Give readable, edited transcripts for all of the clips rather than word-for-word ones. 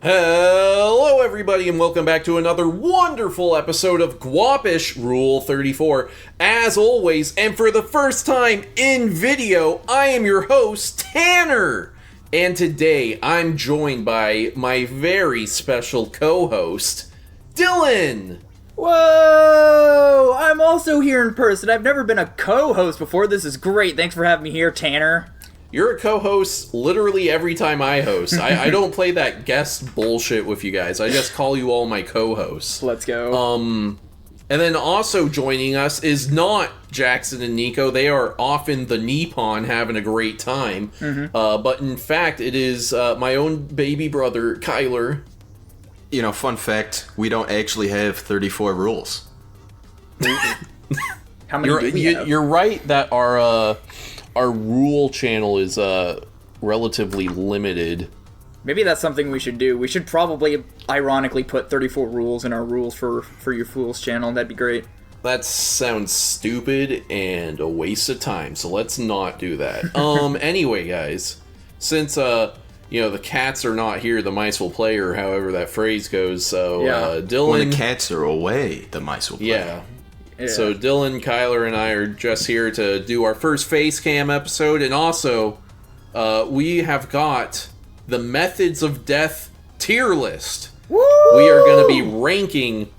Hello everybody and welcome back to another wonderful episode of Guapish Rule 34. As always, and for the first time in video, I am your host, Tanner. And today I'm joined by my very special co-host, Dylan. Whoa! I'm also here in person. I've never been a co-host before. This is great. Thanks for having me here, Tanner. You're a co-host literally every time I host. I don't play that guest bullshit with you guys. I just call you all my co-hosts. Let's go. And then also joining us is not Jackson and Nico. They are off in the Nippon having a great time. But in fact, it is my own baby brother, Kyler. You know, fun fact, we don't actually have 34 rules. How many do we have? You're right that our rule channel is relatively limited. Maybe that's something we should do. We should probably, ironically, put 34 rules in our rules for your Fools channel. That'd be great. That sounds stupid and a waste of time, so let's not do that. Anyway, guys, since the cats are not here, the mice will play, or however that phrase goes. So Dylan, when the cats are away, the mice will play. Yeah. So Dylan, Kyler, and I are just here to do our first face cam episode, and also we have got the Methods of Death tier list. Woo! We are going to be ranking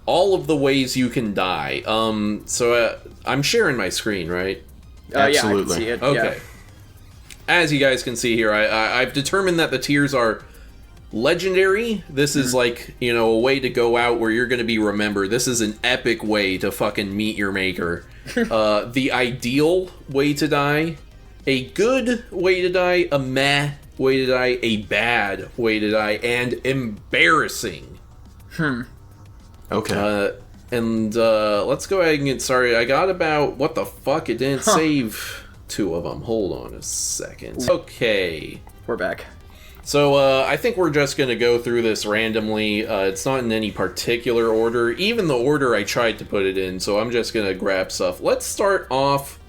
all of the ways you can die. So I'm sharing my screen, right? Absolutely. Yeah, I can see it. Okay. Yeah. As you guys can see here, I've determined that the tiers are legendary. This is like, a way to go out where you're going to be remembered. This is an epic way to fucking meet your maker. The ideal way to die, a good way to die, a meh way to die, a bad way to die, and embarrassing. Okay. And let's go ahead and get started. I got about, what the fuck, it didn't save two of them. Hold on a second. Okay. We're back. So, I think we're just going to go through this randomly. It's not in any particular order, even the order I tried to put it in, so I'm just going to grab stuff. Let's start off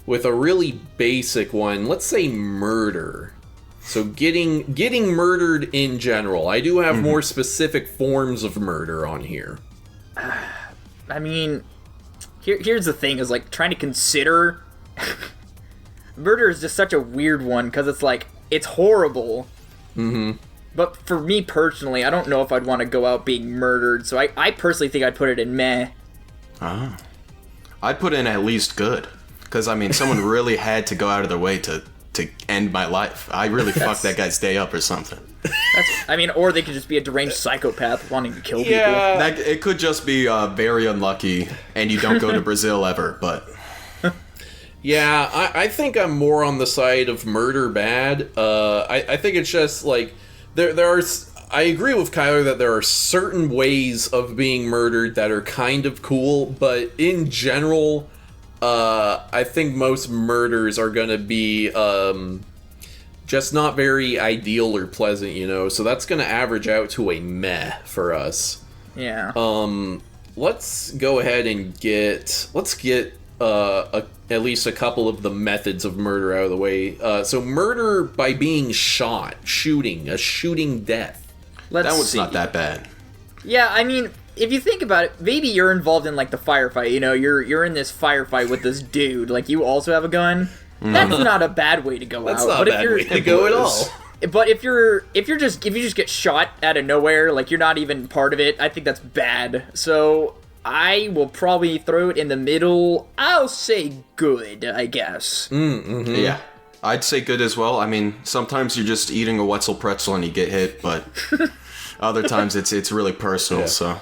with a really basic one. Let's say murder. So, getting murdered in general. I do have more specific forms of murder on here. I mean, here's the thing, is like trying to consider... Murder is just such a weird one, because it's like, it's horrible. But for me personally, I don't know if I'd want to go out being murdered, so I personally think I'd put it in meh. I'd put in at least good. Because, I mean, someone really had to go out of their way to end my life. I really fucked that guy's day up or something. Or they could just be a deranged psychopath wanting to kill people. It could just be very unlucky, and you don't go to Brazil ever, but... Yeah, I think I'm more on the side of murder bad. I think it's just like there are. I agree with Kyler that there are certain ways of being murdered that are kind of cool, but in general, I think most murders are gonna be just not very ideal or pleasant, So that's gonna average out to a meh for us. Yeah. Let's go ahead and get at least a couple of the methods of murder out of the way. So murder by being shot, a shooting death. That one's not that bad. Yeah, I mean, if you think about it, maybe you're involved in like the firefight. You're in this firefight with this dude. Like you also have a gun. That's not a bad way to go out. That's not a bad way to go at all. But if you just get shot out of nowhere, like you're not even part of it, I think that's bad. So I will probably throw it in the middle. I'll say good, I guess. Yeah, I'd say good as well. I mean, sometimes you're just eating a Wetzel pretzel and you get hit, but other times it's really personal, so...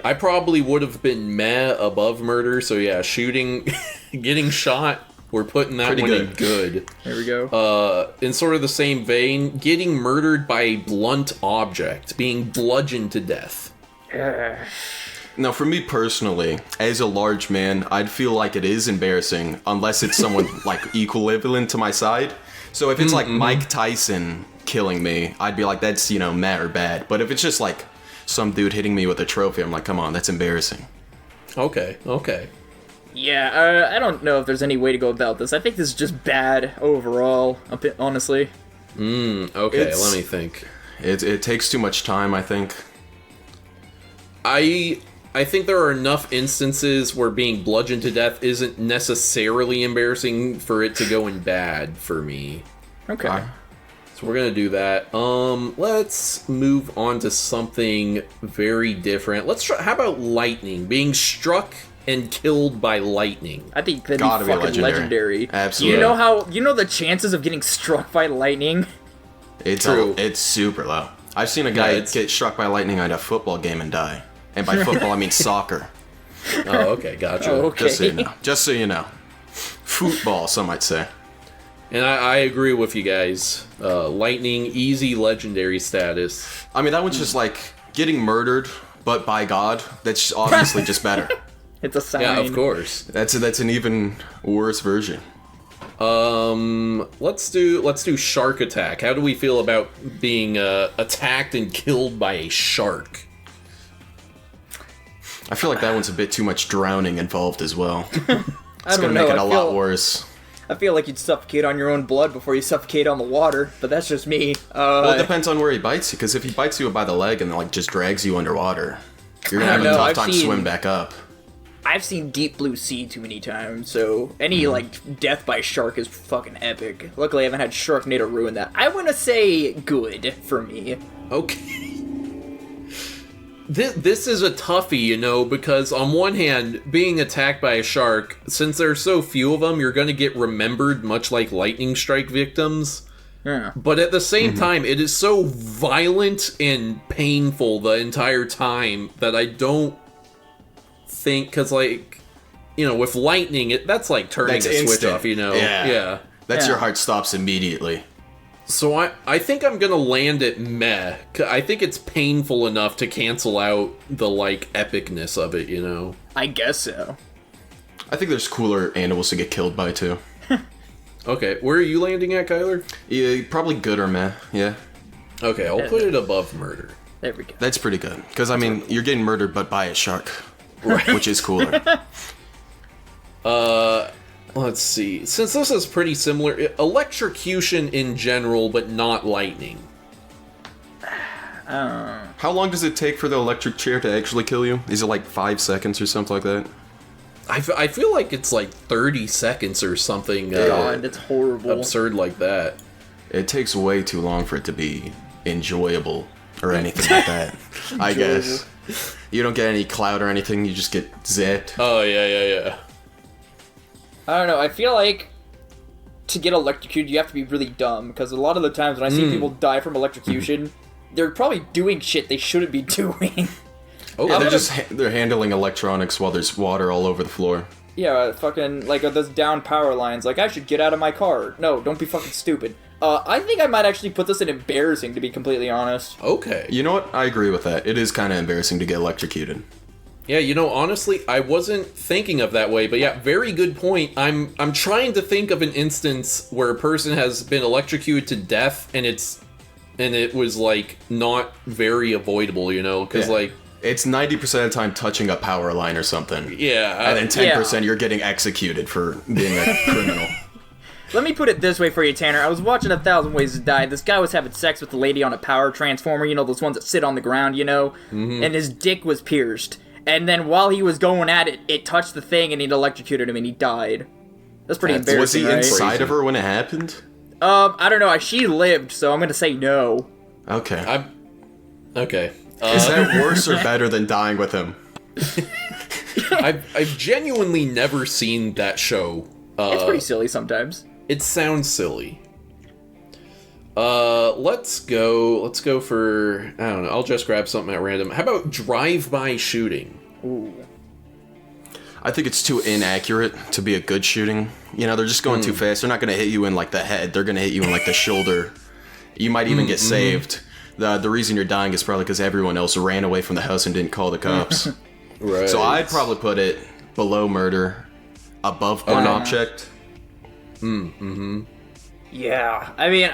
I probably would have been meh above murder, so yeah, shooting, getting shot, we're putting that one in good. There we go. In sort of the same vein, getting murdered by a blunt object, being bludgeoned to death. Now, for me personally, as a large man, I'd feel like it is embarrassing unless it's someone, like, equivalent to my side. So if it's, like, Mike Tyson killing me, I'd be like, that's, meh or bad. But if it's just, like, some dude hitting me with a trophy, I'm like, come on, that's embarrassing. Okay. Yeah, I don't know if there's any way to go about this. I think this is just bad overall, honestly. Okay, let me think. It takes too much time, I think. I think there are enough instances where being bludgeoned to death isn't necessarily embarrassing for it to go in bad for me. Okay. So we're gonna do that. Let's move on to something very different. Let's try. How about lightning? Being struck and killed by lightning. I think that'd Gotta be be fucking legendary. Absolutely. You know the chances of getting struck by lightning? It's super low. I've seen a guy Yeah, get struck by lightning at a football game and die. And by football, I mean soccer. Oh, okay, gotcha. Oh, okay. Just so you know. Football, some might say. And I agree with you guys. Lightning, easy legendary status. I mean, that one's just like getting murdered, but by God. That's obviously just better. It's a sign. Yeah, of course. That's an even worse version. Let's do shark attack. How do we feel about being attacked and killed by a shark? I feel like that one's a bit too much drowning involved as well. It's gonna make it a lot worse. I feel like you'd suffocate on your own blood before you suffocate on the water, but that's just me. Well, it depends on where he bites you, because if he bites you by the leg and like just drags you underwater, you're gonna have a tough time swimming back up. I've seen Deep Blue Sea too many times, so any like death by shark is fucking epic. Luckily, I haven't had Sharknado ruin that. I want to say good for me. Okay. This is a toughie, you know, because on one hand, being attacked by a shark, since there's so few of them, you're going to get remembered much like lightning strike victims. Yeah. But at the same time, it is so violent and painful the entire time that I don't think, because, like, you know, with lightning, that's like turning That's a switch instant. off, you know? Yeah. Yeah. Your heart stops immediately. So I think I'm gonna land at meh. I think it's painful enough to cancel out the, like, epicness of it, you know? I guess so. I think there's cooler animals to get killed by, too. Okay, where are you landing at, Kyler? Yeah, probably good or meh, yeah. Okay, I'll put it above murder. There we go. That's pretty good. Because, I mean, you're getting murdered but by a shark. Right. Which is cooler. Let's see. Since this is pretty similar, electrocution in general, but not lightning. How long does it take for the electric chair to actually kill you? Is it like 5 seconds or something like that? I feel like it's like 30 seconds or something. God, it's horrible. Absurd like that. It takes way too long for it to be enjoyable or anything like that. I guess. You don't get any clout or anything, you just get zapped. Oh, yeah. I don't know, I feel like to get electrocuted, you have to be really dumb, because a lot of the times when I see people die from electrocution, they're probably doing shit they shouldn't be doing. Oh, yeah, they're handling electronics while there's water all over the floor. Yeah, fucking, like, those down power lines, like, I should get out of my car. No, don't be fucking stupid. I think I might actually put this in embarrassing, to be completely honest. Okay. You know what? I agree with that. It is kind of embarrassing to get electrocuted. Yeah, you know, honestly, I wasn't thinking of that way, but yeah, very good point. I'm trying to think of an instance where a person has been electrocuted to death, and it was like not very avoidable, you know, because like it's 90% of the time touching a power line or something. Yeah, and then 10% you're getting executed for being a criminal. Let me put it this way for you, Tanner. I was watching 1,000 Ways to Die. This guy was having sex with a lady on a power transformer, you know, those ones that sit on the ground, you know, and his dick was pierced. And then while he was going at it, it touched the thing and it electrocuted him and he died. That's pretty embarrassing, Was he right? inside of her when it happened? I don't know. She lived, so I'm gonna say no. Okay. Okay. Is that worse or better than dying with him? I've genuinely never seen that show. It's pretty silly sometimes. It sounds silly. Let's go for, I don't know, I'll just grab something at random. How about drive-by shooting? Ooh. I think it's too inaccurate to be a good shooting. You know, they're just going too fast. They're not going to hit you in, like, the head. They're going to hit you in, like, the shoulder. You might even get saved. The reason you're dying is probably because everyone else ran away from the house and didn't call the cops. Right. So I'd probably put it below murder, above burn object. Yeah, I mean,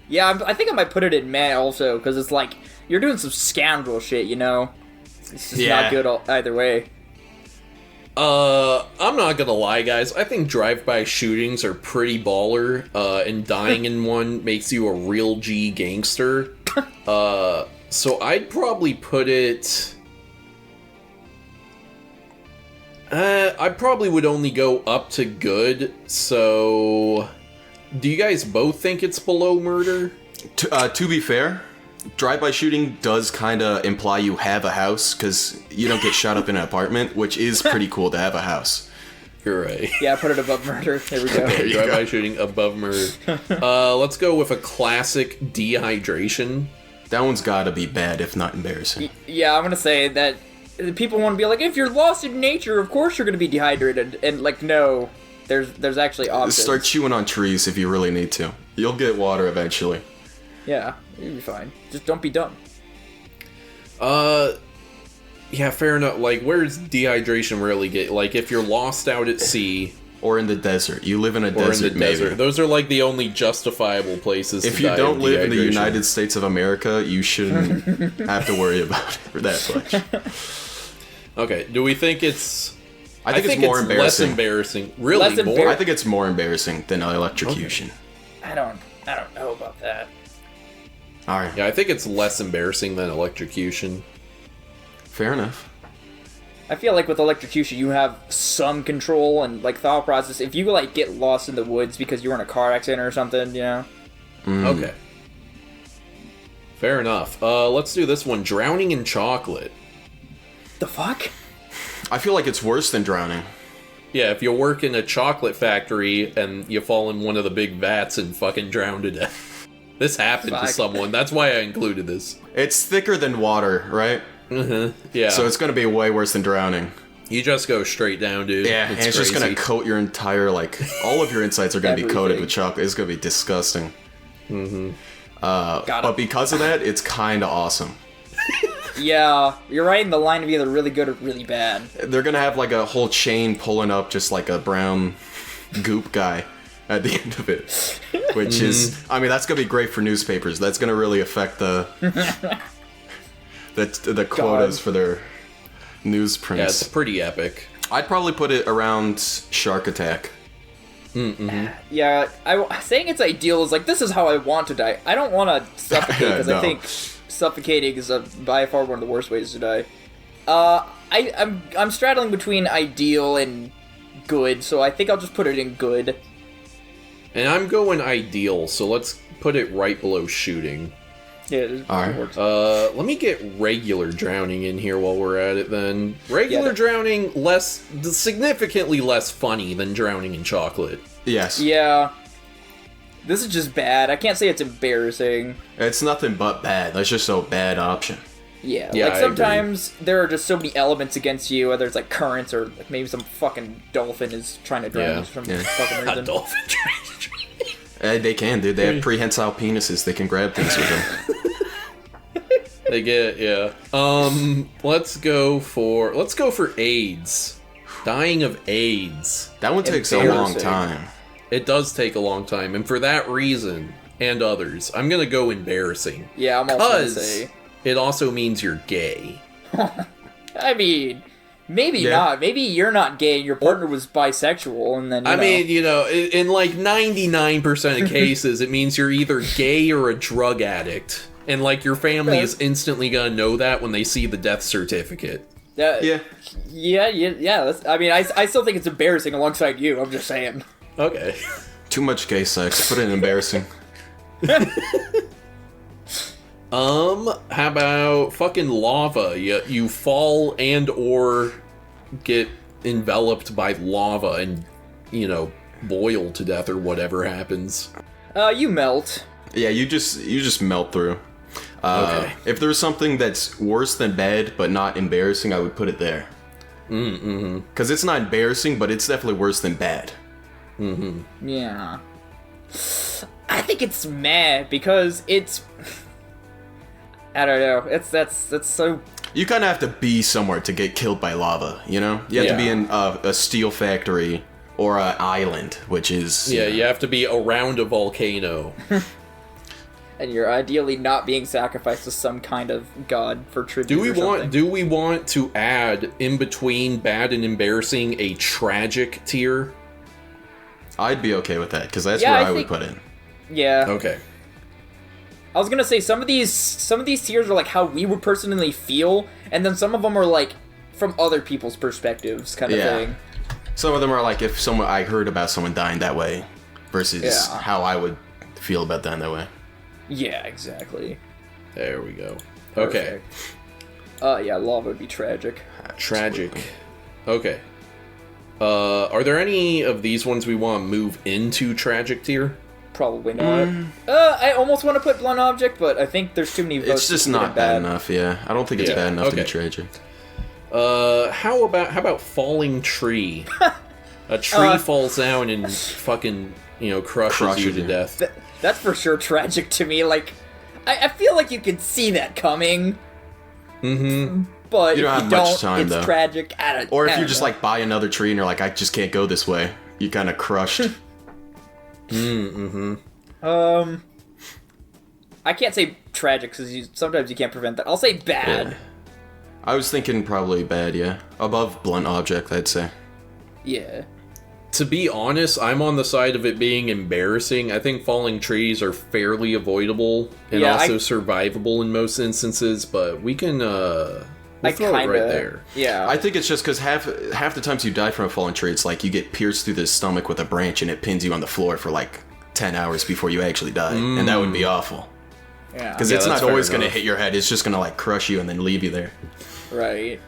yeah, I think I might put it in meh also, because it's like, you're doing some scoundrel shit, you know? It's just not good either way. I'm not gonna lie, guys. I think drive-by shootings are pretty baller, and dying in one makes you a real G gangster. So I'd probably put it... I probably would only go up to good, so... Do you guys both think it's below murder? To be fair, drive-by shooting does kind of imply you have a house, because you don't get shot up in an apartment, which is pretty cool to have a house. You're right. Yeah, put it above murder. There we go. Okay, drive-by shooting above murder. Let's go with a classic dehydration. That one's gotta be bad, if not embarrassing. Yeah, I'm gonna say that people want to be like, if you're lost in nature, of course you're gonna be dehydrated. And, like, no, there's actually options. Start chewing on trees if you really need to. You'll get water eventually. Yeah, you'll be fine. Just don't be dumb. Yeah, fair enough. Like, where's dehydration really get? Like, if you're lost out at sea... Or in the desert. You live in a desert, maybe. Those are, like, the only justifiable places if you don't live in the United States of America, you shouldn't have to worry about it that much. Okay, do we think it's... I think it's more embarrassing. Less embarrassing. Really, more? I think it's more embarrassing than electrocution. Okay. I don't know about that. Alright. Yeah, I think it's less embarrassing than electrocution. Fair enough. I feel like with electrocution, you have some control and, like, thought process. If you, like, get lost in the woods because you were in a car accident or something, you know? Okay. Fair enough. Let's do this one. Drowning in chocolate. The fuck? I feel like it's worse than drowning. Yeah, if you work in a chocolate factory and you fall in one of the big vats and fucking drown to death. This happened to someone. That's why I included this. It's thicker than water, right? Yeah. So it's gonna be way worse than drowning. You just go straight down, dude. Yeah, and it's just gonna coat your entire, like, all of your insides are gonna be coated with chocolate. It's gonna be disgusting. But because of that, it's kinda awesome. Yeah, you're right in the line of either really good or really bad. They're gonna have, like, a whole chain pulling up just like a brown goop guy at the end of it. Which is, I mean, that's gonna be great for newspapers. That's gonna really affect the quotas for their newsprints. Yeah, it's pretty epic. I'd probably put it around Shark Attack. Yeah, saying it's ideal is like, this is how I want to die. I don't want to suffocate, because No. I think suffocating is by far one of the worst ways to die. I'm straddling between ideal and good, so I think I'll just put it in good. And I'm going ideal, so let's put it right below shooting. Yeah, it Alright. works. Let me get regular drowning in here while we're at it then. Regular drowning, significantly less funny than drowning in chocolate. Yes. Yeah. This is just bad. I can't say it's embarrassing. It's nothing but bad. That's just a bad option. Yeah, Yeah, like I sometimes there are just so many elements against you, whether it's like currents or like maybe some fucking dolphin is trying to drown you for some fucking A reason. dolphin trying to They can, dude. They have prehensile penises. They can grab things with them. They get, yeah. Let's go for AIDS. Dying of AIDS. That one takes a long time. It does take a long time, and for that reason, and others, I'm gonna go embarrassing. Yeah, I'm also gonna 'Cause say. it also means you're gay. I mean, maybe not. Maybe you're not gay and your partner was bisexual, and then you know. mean, you know, in like 99% of cases, it means you're either gay or a drug addict. And, like, your family is instantly gonna know that when they see the death certificate. Yeah. I mean, I still think it's embarrassing alongside you. I'm just saying. Okay. Too much gay sex. Put it in embarrassing. How about fucking lava? You fall and or get enveloped by lava and, you know, boil to death or whatever happens. You melt. Yeah, you just melt through. Okay. If there's something that's worse than bad but not embarrassing, I would put it there. Because it's not embarrassing, but it's definitely worse than bad. Yeah. I think it's meh because it's. I don't know. That's so. You kind of have to be somewhere to get killed by lava, you know? You have to be in a steel factory or an island, which is... Yeah, you have to be around a volcano. And you're ideally not being sacrificed to some kind of god for tribute. Do we want to add in between bad and embarrassing a tragic tier? I'd be okay with that because that's where I would put it. Yeah. Okay. I was gonna say some of these tiers are like how we would personally feel, and then some of them are like from other people's perspectives, kind of thing. Some of them are like if I heard about someone dying that way, versus how I would feel about dying that way. Yeah, exactly. There we go. Okay. Yeah, lava would be tragic. Tragic. Okay. Are there any of these ones we want to move into tragic tier? Probably not. I almost want to put blunt object, but I think there's too many votes. It's just not bad enough, yeah. I don't think it's bad enough to be tragic. How about falling tree? A tree falls down and fucking, crushes you to death. That's for sure tragic to me. Like, I feel like you can see that coming. Mm-hmm. But you don't have much time, it's though. Tragic. Or if you just like buy another tree and you're like, I just can't go this way. You kind of crushed. Mm-hmm. I can't say tragic because sometimes you can't prevent that. I'll say bad. Yeah. I was thinking probably bad, yeah. Above blunt object, I'd say. Yeah. To be honest, I'm on the side of it being embarrassing. I think falling trees are fairly avoidable and also survivable in most instances, but we can throw it right there. Yeah. I think it's just because half the times you die from a fallen tree, it's like you get pierced through the stomach with a branch and it pins you on the floor for like 10 hours before you actually die. And that would be awful. Yeah. Because it's not always going to hit your head. It's just going to like crush you and then leave you there. Right.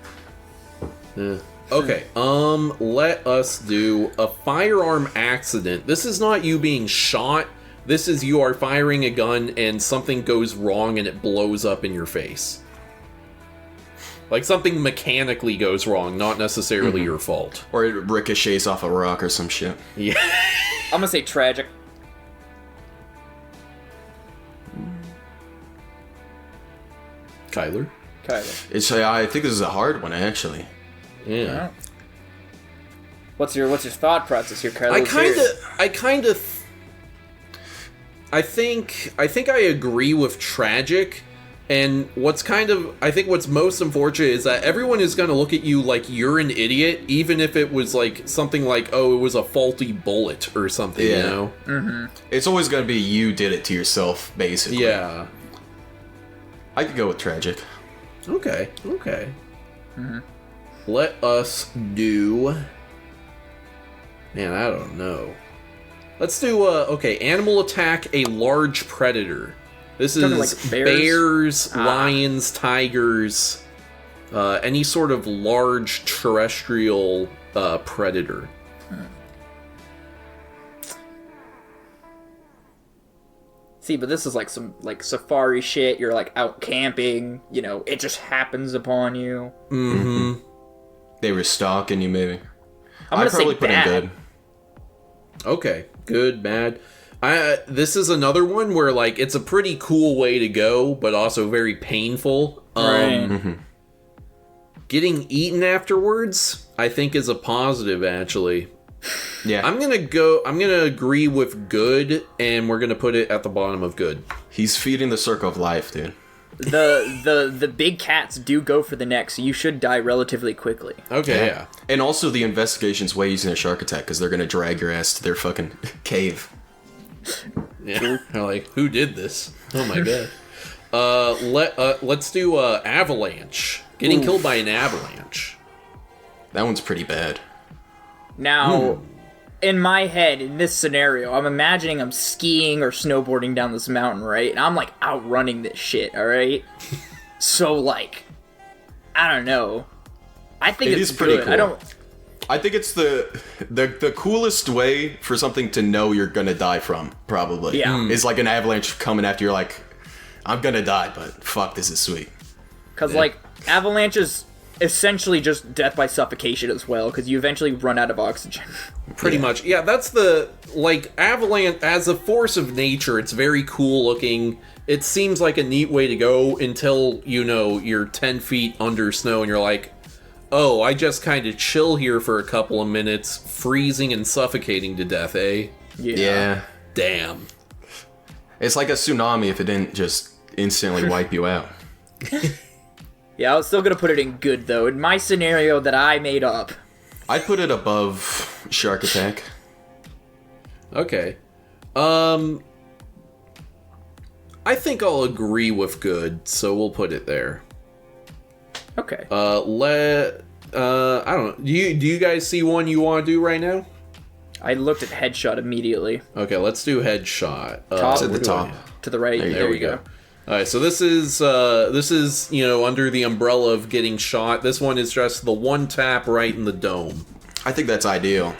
Okay, let us do a firearm accident. This is not you being shot. This is you are firing a gun and something goes wrong and it blows up in your face. Like something mechanically goes wrong, not necessarily your fault. Or it ricochets off a rock or some shit. Yeah. I'm gonna say tragic. Kyler? I think this is a hard one, actually. Yeah. What's your thought process here, Kyler? I think I agree with tragic, and what's most unfortunate is that everyone is going to look at you like you're an idiot, even if it was like something like, oh, it was a faulty bullet or something, you know? Mm-hmm. It's always going to be you did it to yourself, basically. Yeah. I could go with tragic. Okay. Mm-hmm. Let us do... Man, I don't know. Let's do, animal attack a large predator. This is like bears, lions, tigers, any sort of large terrestrial predator. See, but this is like some like safari shit. You're like out camping, it just happens upon you. Mm-hmm. They were stalking you, maybe. I'd probably put in good. Okay, good, bad. This is another one where like it's a pretty cool way to go, but also very painful. Right. Getting eaten afterwards, I think, is a positive, actually. Yeah. I'm gonna agree with good, and we're gonna put it at the bottom of good. He's feeding the circle of life, dude. The big cats do go for the neck, so you should die relatively quickly. Okay, yeah. And also the investigation's way using a shark attack, because they're gonna drag your ass to their fucking cave. Yeah. They're like, who did this? Oh my god. Let's do avalanche. Getting killed by an avalanche. That one's pretty bad. Now, in my head, in this scenario, I'm imagining I'm skiing or snowboarding down this mountain, right? And I'm, like, outrunning this shit, alright? So, like, I don't know. I think it's pretty cool. I think it's the coolest way for something to know you're gonna die from, probably. Yeah. Is like an avalanche coming after you, like, I'm gonna die, but fuck, this is sweet. Because, like, avalanches... essentially just death by suffocation as well, because you eventually run out of oxygen. Pretty much. Yeah, that's the, like, avalanche, as a force of nature, it's very cool looking. It seems like a neat way to go until, you're 10 feet under snow and you're like, oh, I just kind of chill here for a couple of minutes, freezing and suffocating to death, eh? Yeah. Damn. It's like a tsunami if it didn't just instantly wipe you out. Yeah, I was still gonna put it in good though. In my scenario that I made up. I'd put it above shark attack. Okay. I think I'll agree with good, so we'll put it there. Okay. I don't know. Do you guys see one you want to do right now? I looked at headshot immediately. Okay, let's do headshot. Top. At the top. To the right. There we go. All right, so this is under the umbrella of getting shot. This one is just the one tap right in the dome. I think that's ideal.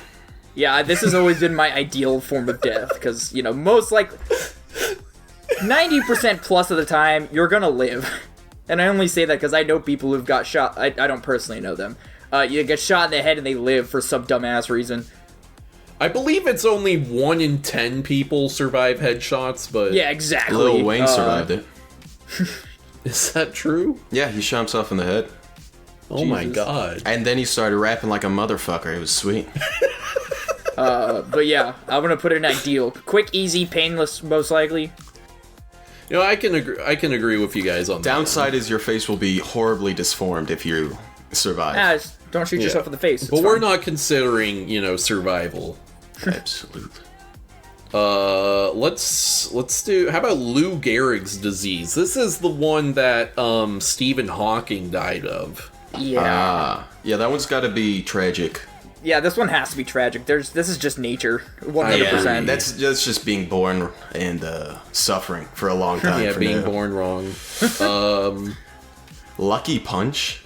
Yeah, this has always been my ideal form of death, because, most 90% plus of the time, you're gonna live. And I only say that because I know people who've got shot. I don't personally know them. You get shot in the head and they live for some dumbass reason. I believe it's only 1 in 10 people survive headshots, but... Yeah, exactly. Lil Wayne survived it. Is that true? Yeah, he shot himself in the head. Oh my god. And then he started rapping like a motherfucker. It was sweet. But yeah, I'm gonna put it in ideal. Quick, easy, painless, most likely. I can agree with you guys on that. Downside is your face will be horribly disformed if you survive. Just don't shoot yourself in the face. But we're not considering, survival. Absolutely. Let's do. How about Lou Gehrig's disease? This is the one that Stephen Hawking died of. Yeah. Yeah, that one's got to be tragic. Yeah, this one has to be tragic. This is just nature, 100%. Yeah, that's just being born and suffering for a long time. Yeah, being born wrong. Lucky Punch.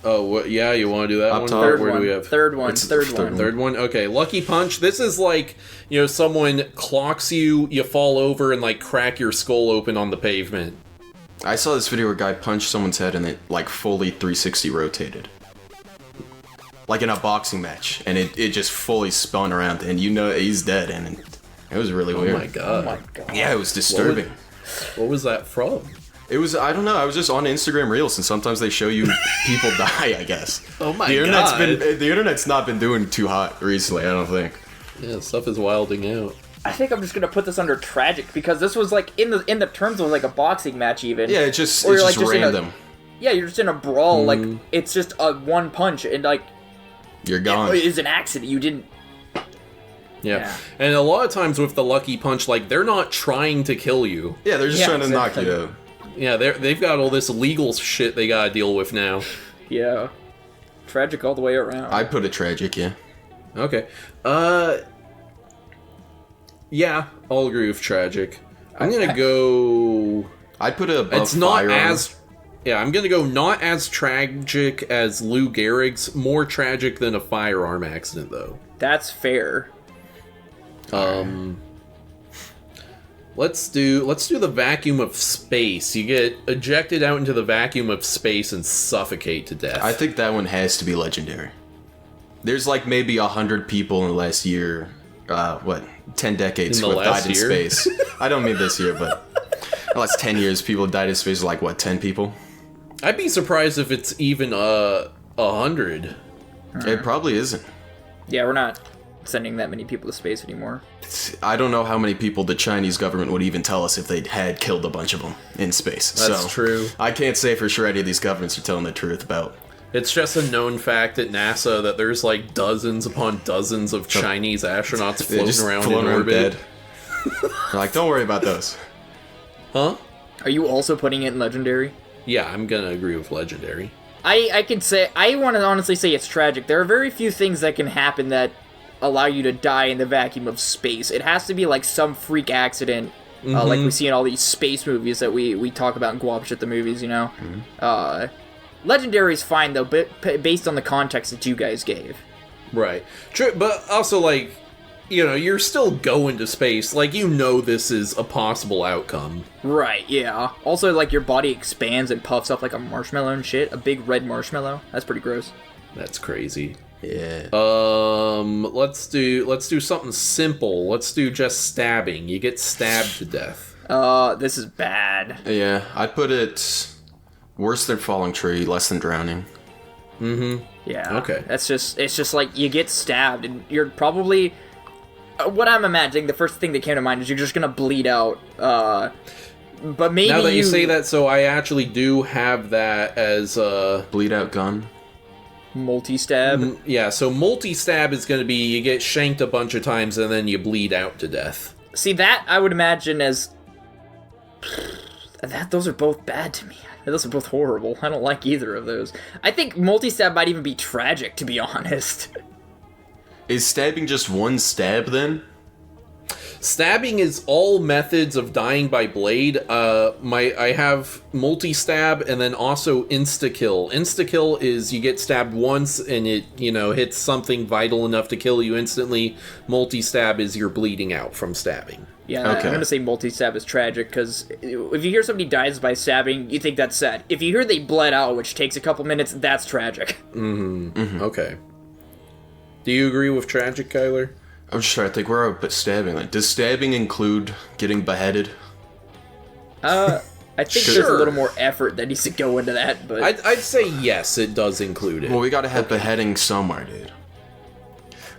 Oh, what? Yeah, you want to do that one? Third Where one. do we have? Third one. Third one. Okay, Lucky Punch. This is like someone clocks you, you fall over, and crack your skull open on the pavement. I saw this video where a guy punched someone's head and it fully 360 rotated. Like in a boxing match, and it just fully spun around, and he's dead, and it was really weird. Oh my god. Oh my god. Yeah, it was disturbing. What was that from? It was, I don't know, I was just on Instagram Reels, and sometimes they show you people die, I guess. Oh my god. god. The internet's not been doing too hot recently, I don't think. Yeah, stuff is wilding out. I think I'm just gonna put this under tragic, because this was in the terms of a boxing match even. Yeah, it's just Or you're, just random. You're just in a brawl, it's just a one punch, and You're gone. It is an accident. You didn't. Yeah. And a lot of times with the Lucky Punch, they're not trying to kill you. Yeah, they're just trying to knock you out. Yeah, they've got all this legal shit they gotta deal with now. Yeah. Tragic all the way around. I'd put it tragic, yeah. Okay. Yeah, I'll agree with tragic. I'm gonna go... I'd put it above It's not firearm. as... Yeah, I'm gonna go not as tragic as Lou Gehrig's, more tragic than a firearm accident, though. That's fair. Let's do the vacuum of space. You get ejected out into the vacuum of space and suffocate to death. I think that one has to be legendary. There's maybe 100 people in the last year, 10 decades who have died in space. I don't mean this year, but the last 10 years people have died in space, 10 people? I'd be surprised if it's even 100. It probably isn't. Yeah, we're not sending that many people to space anymore. I don't know how many people the Chinese government would even tell us if they had killed a bunch of them in space. That's true. I can't say for sure any of these governments are telling the truth about. It's just a known fact at NASA that there's dozens upon dozens of Chinese astronauts floating around in orbit. Dead. They're don't worry about those. Huh? Are you also putting it in legendary? Yeah, I'm gonna agree with legendary. I want to honestly say it's tragic. There are very few things that can happen that allow you to die in the vacuum of space. It has to be some freak accident, like we see in all these space movies that we talk about in Guapish at the movies, Legendary is fine, though, but based on the context that you guys gave. Right. True, but also, you're still going to space. This is a possible outcome. Right, yeah. Also, your body expands and puffs up like a marshmallow and shit. A big red marshmallow. That's pretty gross. That's crazy. Yeah. Let's do something simple. Let's do just stabbing. You get stabbed to death. This is bad. Yeah, I'd put it worse than falling tree, less than drowning. Mm-hmm. Yeah. Okay. It's just you get stabbed and you're probably what I'm imagining, the first thing that came to mind is you're just gonna bleed out. But maybe now that you say that, so I actually do have that as a bleed out gun. Multi-stab. Yeah, so multi-stab is going to be you get shanked a bunch of times and then you bleed out to death. See, that I would imagine as those are both bad to me. Those are both horrible. I don't like either of those. I think multi-stab might even be tragic, to be honest. Is stabbing just one stab then? Stabbing is all methods of dying by blade. I have multi-stab and then also insta-kill. Insta-kill is you get stabbed once and it, hits something vital enough to kill you instantly. Multi-stab is you're bleeding out from stabbing. Yeah, okay. I'm gonna say multi-stab is tragic, because if you hear somebody dies by stabbing, you think that's sad. If you hear they bled out, which takes a couple minutes, that's tragic. Okay. Do you agree with tragic, Kyler? I'm just trying to think, where are stabbing? Like, does stabbing include getting beheaded? I think there's a little more effort that needs to go into that, but... I'd say yes, it does include it. Well, we gotta have beheading somewhere, dude.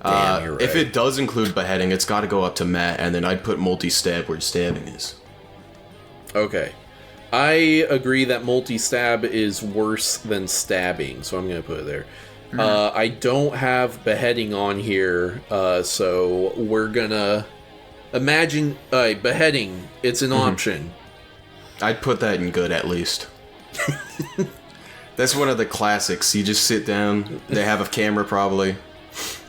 Damn, you're right. If it does include beheading, it's gotta go up to Matt, and then I'd put multi-stab where stabbing is. Okay. I agree that multi-stab is worse than stabbing, so I'm gonna put it there. I don't have beheading on here, so we're gonna imagine beheading. It's an option. I'd put that in good, at least. That's one of the classics. You just sit down, they have a camera probably.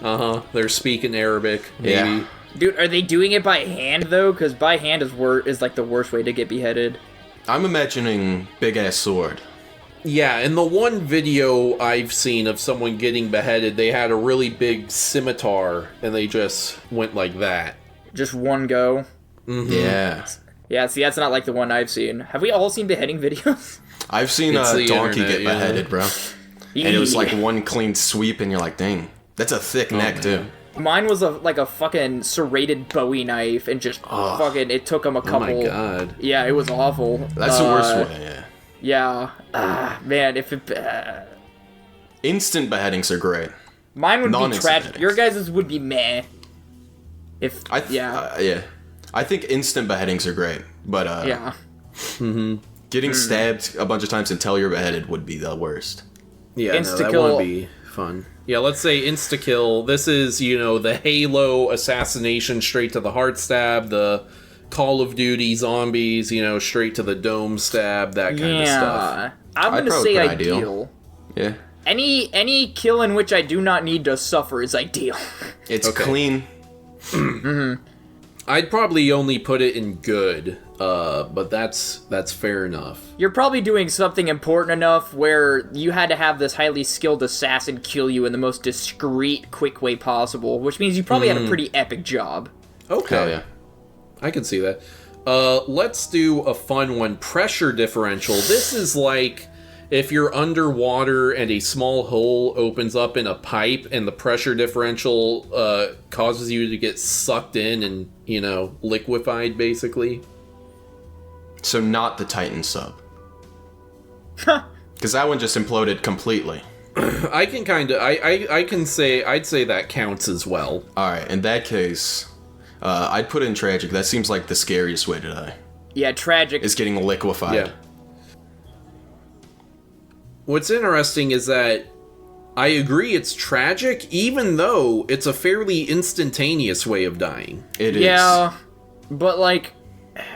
They're speaking Arabic, maybe. Yeah. Dude, are they doing it by hand, though? Because by hand is like the worst way to get beheaded. I'm imagining big-ass sword. Yeah, in the one video I've seen of someone getting beheaded, they had a really big scimitar, and they just went like that. Just one go? Yeah. Yeah, see, that's not like the one I've seen. Have we all seen beheading videos? I've seen a donkey get beheaded, bro. And it was like one clean sweep, and you're like, dang. That's a thick neck, too. Mine was like a fucking serrated Bowie knife, and just fucking, it took him a couple... Oh my god. Yeah, it was awful. That's the worst way, yeah. Yeah. Man, if it... Instant beheadings are great. Mine would be tragic. Your guys' would be meh. Yeah. I think instant beheadings are great, but yeah. Getting stabbed a bunch of times until you're beheaded would be the worst. Yeah, that would be fun. Yeah, let's say insta-kill. This is, the Halo assassination straight to the heart stab, the Call of Duty zombies, straight to the dome stab, that kind of stuff. I'm gonna say ideal. Yeah. Any kill in which I do not need to suffer is ideal. It's clean. I'd probably only put it in good, but that's fair enough. You're probably doing something important enough where you had to have this highly skilled assassin kill you in the most discreet, quick way possible, which means you probably had a pretty epic job. Okay. Hell yeah. I can see that. Let's do a fun one. Pressure differential. This is like if you're underwater and a small hole opens up in a pipe and the pressure differential causes you to get sucked in and, liquefied, basically. So not the Titan sub. Because that one just imploded completely. I can kind of... I'd say that counts as well. Alright, in that case... I'd put in tragic. That seems like the scariest way to die. Yeah, tragic. Is getting liquefied. Yeah. What's interesting is that I agree it's tragic, even though it's a fairly instantaneous way of dying. It is. Yeah, but,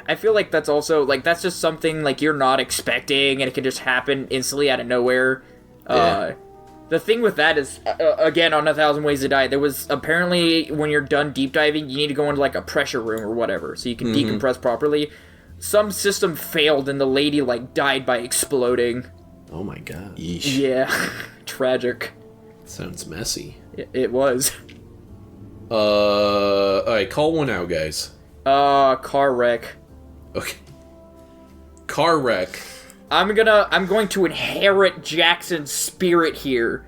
I feel like that's also, that's just something, you're not expecting, and it can just happen instantly out of nowhere. Yeah. The thing with that is, again, on 1,000 Ways to Die, there was apparently, when you're done deep diving, you need to go into, a pressure room or whatever, so you can decompress properly. Some system failed, and the lady, died by exploding. Oh my god. Yeesh. Yeah. Tragic. Sounds messy. It was. Alright, call one out, guys. Car wreck. Okay. Car wreck. I'm going to inherit Jackson's spirit here.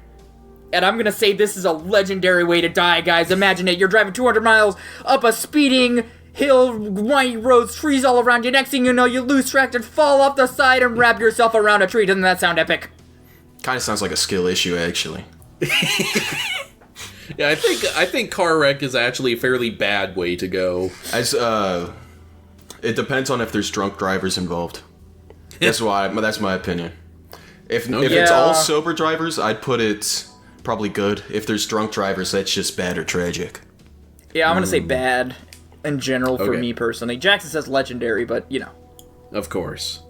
And I'm gonna say this is a legendary way to die, guys. Imagine it. You're driving 200 miles up a speeding hill, windy roads, trees all around you. Next thing you know, you lose track and fall off the side and wrap yourself around a tree. Doesn't that sound epic? Kind of sounds like a skill issue, actually. Yeah, I think car wreck is actually a fairly bad way to go. It depends on if there's drunk drivers involved. That's my opinion. If it's all sober drivers, I'd put it probably good. If there's drunk drivers, that's just bad or tragic. Yeah, I'm gonna say bad in general for me personally. Jackson says legendary, but you know. Of course.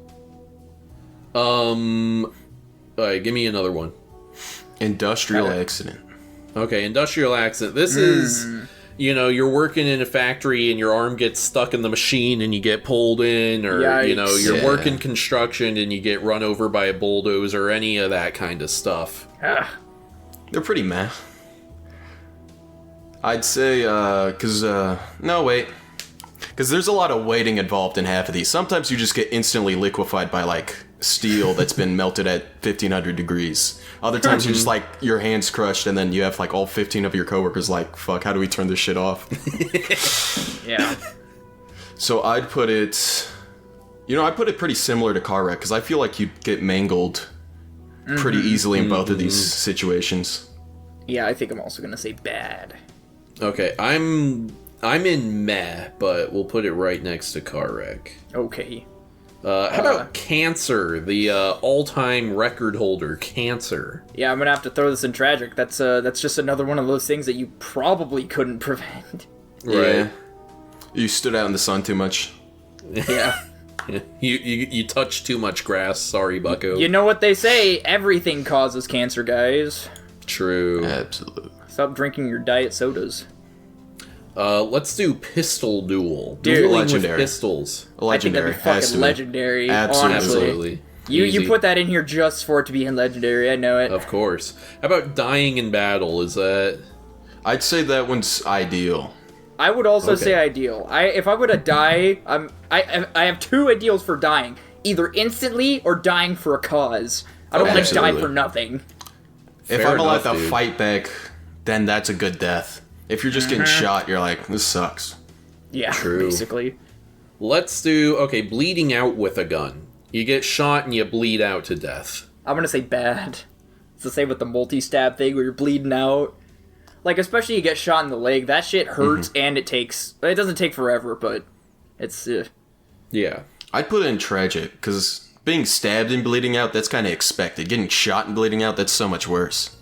Alright, give me another one. Industrial accident. Okay, industrial accident. This is, you're working in a factory and your arm gets stuck in the machine and you get pulled in, or, Yikes. you're working construction and you get run over by a bulldozer, or any of that kind of stuff. They're pretty meh. I'd say, because there's a lot of waiting involved in half of these. Sometimes you just get instantly liquefied by, like, steel that's been melted at 1500 degrees. Other times you just, like, your hand's crushed and then you have, like, all 15 of your coworkers like, fuck, how do we turn this shit off? Yeah. So I'd put it pretty similar to car wreck, because I feel like you'd get mangled pretty easily in both of these situations. Yeah, I think I'm also gonna say bad. Okay, I'm in meh, but we'll put it right next to car wreck. Okay. How about cancer? The all-time record holder, cancer. Yeah, I'm gonna have to throw this in tragic. That's just another one of those things that you probably couldn't prevent. Right. Yeah. You stood out in the sun too much. Yeah. You touched too much grass. Sorry, bucko. You know what they say, everything causes cancer, guys. True. Absolutely. Stop drinking your diet sodas. Let's do pistol duel. Dude, Dueling legendary. with pistols. Legendary. I think that'd be fucking legendary. Honestly. Absolutely. You Easy. put that in here just for it to be in legendary. I know it. Of course. How about dying in battle? Is that... I'd say that one's ideal. I would also Okay. say ideal. If I were to die, I have two ideals for dying: either instantly or dying for a cause. I don't want to die Absolutely. for nothing. If Fair I'm allowed enough, to dude. fight back, then that's a good death. If you're just getting shot, you're like, this sucks. Yeah, True. basically. Let's do... Okay, bleeding out with a gun. You get shot and you bleed out to death. I'm gonna say bad. It's the same with the multi-stab thing where you're bleeding out. Like, especially you get shot in the leg, that shit hurts and it doesn't take forever, but it's... Yeah. I'd put it in tragic, because being stabbed and bleeding out, that's kind of expected. Getting shot and bleeding out, that's so much worse.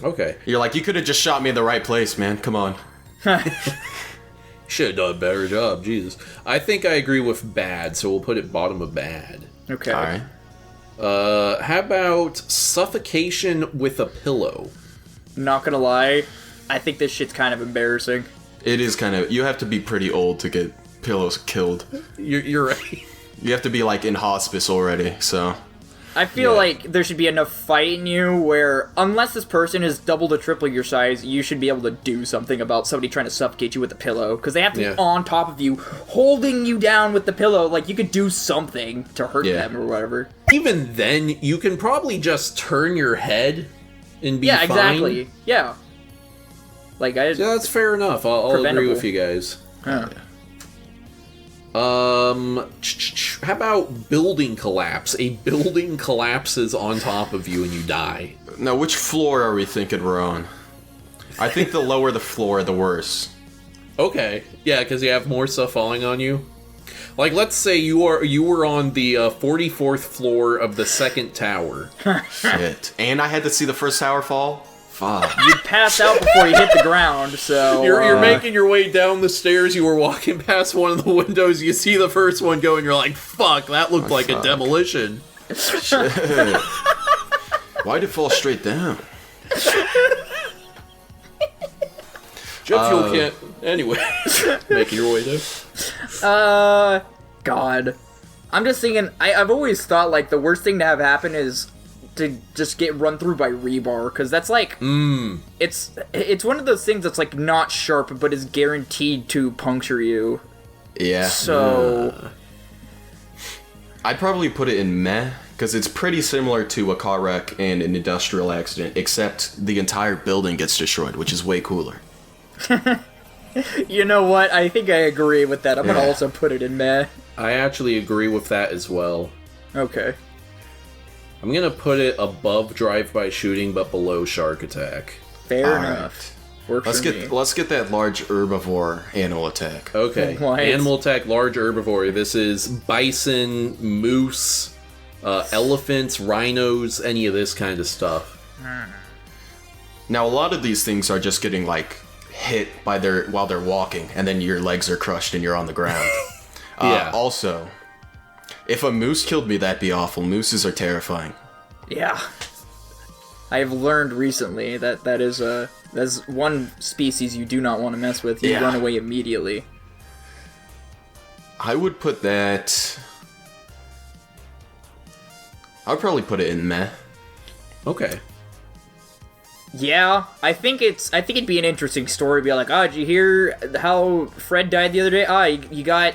Okay. You're like, you could have just shot me in the right place, man. Come on. Should have done a better job, Jesus. I think I agree with bad, so we'll put it bottom of bad. Okay. Alright. How about suffocation with a pillow? Not gonna lie, I think this shit's kind of embarrassing. It is kind of... You have to be pretty old to get pillows killed. You're right. You have to be, like, in hospice already, so... I feel Yeah. like there should be enough fight in you where, unless this person is double to triple your size, you should be able to do something about somebody trying to suffocate you with a pillow. Because they have to Yeah. be on top of you, holding you down with the pillow. Like, you could do something to hurt Yeah. them or whatever. Even then, you can probably just turn your head and be Yeah, fine. exactly. Yeah. Like, Yeah, that's fair enough. I'll agree Preventable. with you guys. Huh. How about building collapse? A building collapses on top of you and you die. Now, which floor are we thinking we're on? I think the lower the floor, the worse. Okay, yeah, because you have more stuff falling on you. Like, let's say you were on the 44th floor of the second tower. Shit. And I had to see the first tower fall? Fuck. You'd pass out before you hit the ground, so... You're making your way down the stairs, you were walking past one of the windows, you see the first one go, and you're like, fuck, that looked like a fuck. demolition. Shit. Why'd it fall straight down? Jet fuel can't... Anyway, making your way down. God. I'm just thinking, I've always thought, like, the worst thing to have happen is to just get run through by rebar, because that's like... It's one of those things that's, like, not sharp, but is guaranteed to puncture you. Yeah. So... I'd probably put it in meh, because it's pretty similar to a car wreck and an industrial accident, except the entire building gets destroyed, which is way cooler. You know what? I think I agree with that. I'm gonna Yeah. also put it in meh. I actually agree with that as well. Okay. I'm gonna put it above drive-by shooting, but below shark attack. Fair Alright. enough. Works for me. Let's get that large herbivore animal attack. Okay. What? Animal attack, large herbivore. This is bison, moose, elephants, rhinos, any of this kind of stuff. Now, a lot of these things are just getting, like, hit by while they're walking, and then your legs are crushed and you're on the ground. Yeah. Also, if a moose killed me, that'd be awful. Mooses are terrifying. Yeah. I have learned recently that's one species you do not want to mess with. You run away immediately. I would put that... I'd probably put it in meh. Okay. Yeah, I think it'd be an interesting story. Be like, did you hear how Fred died the other day? You got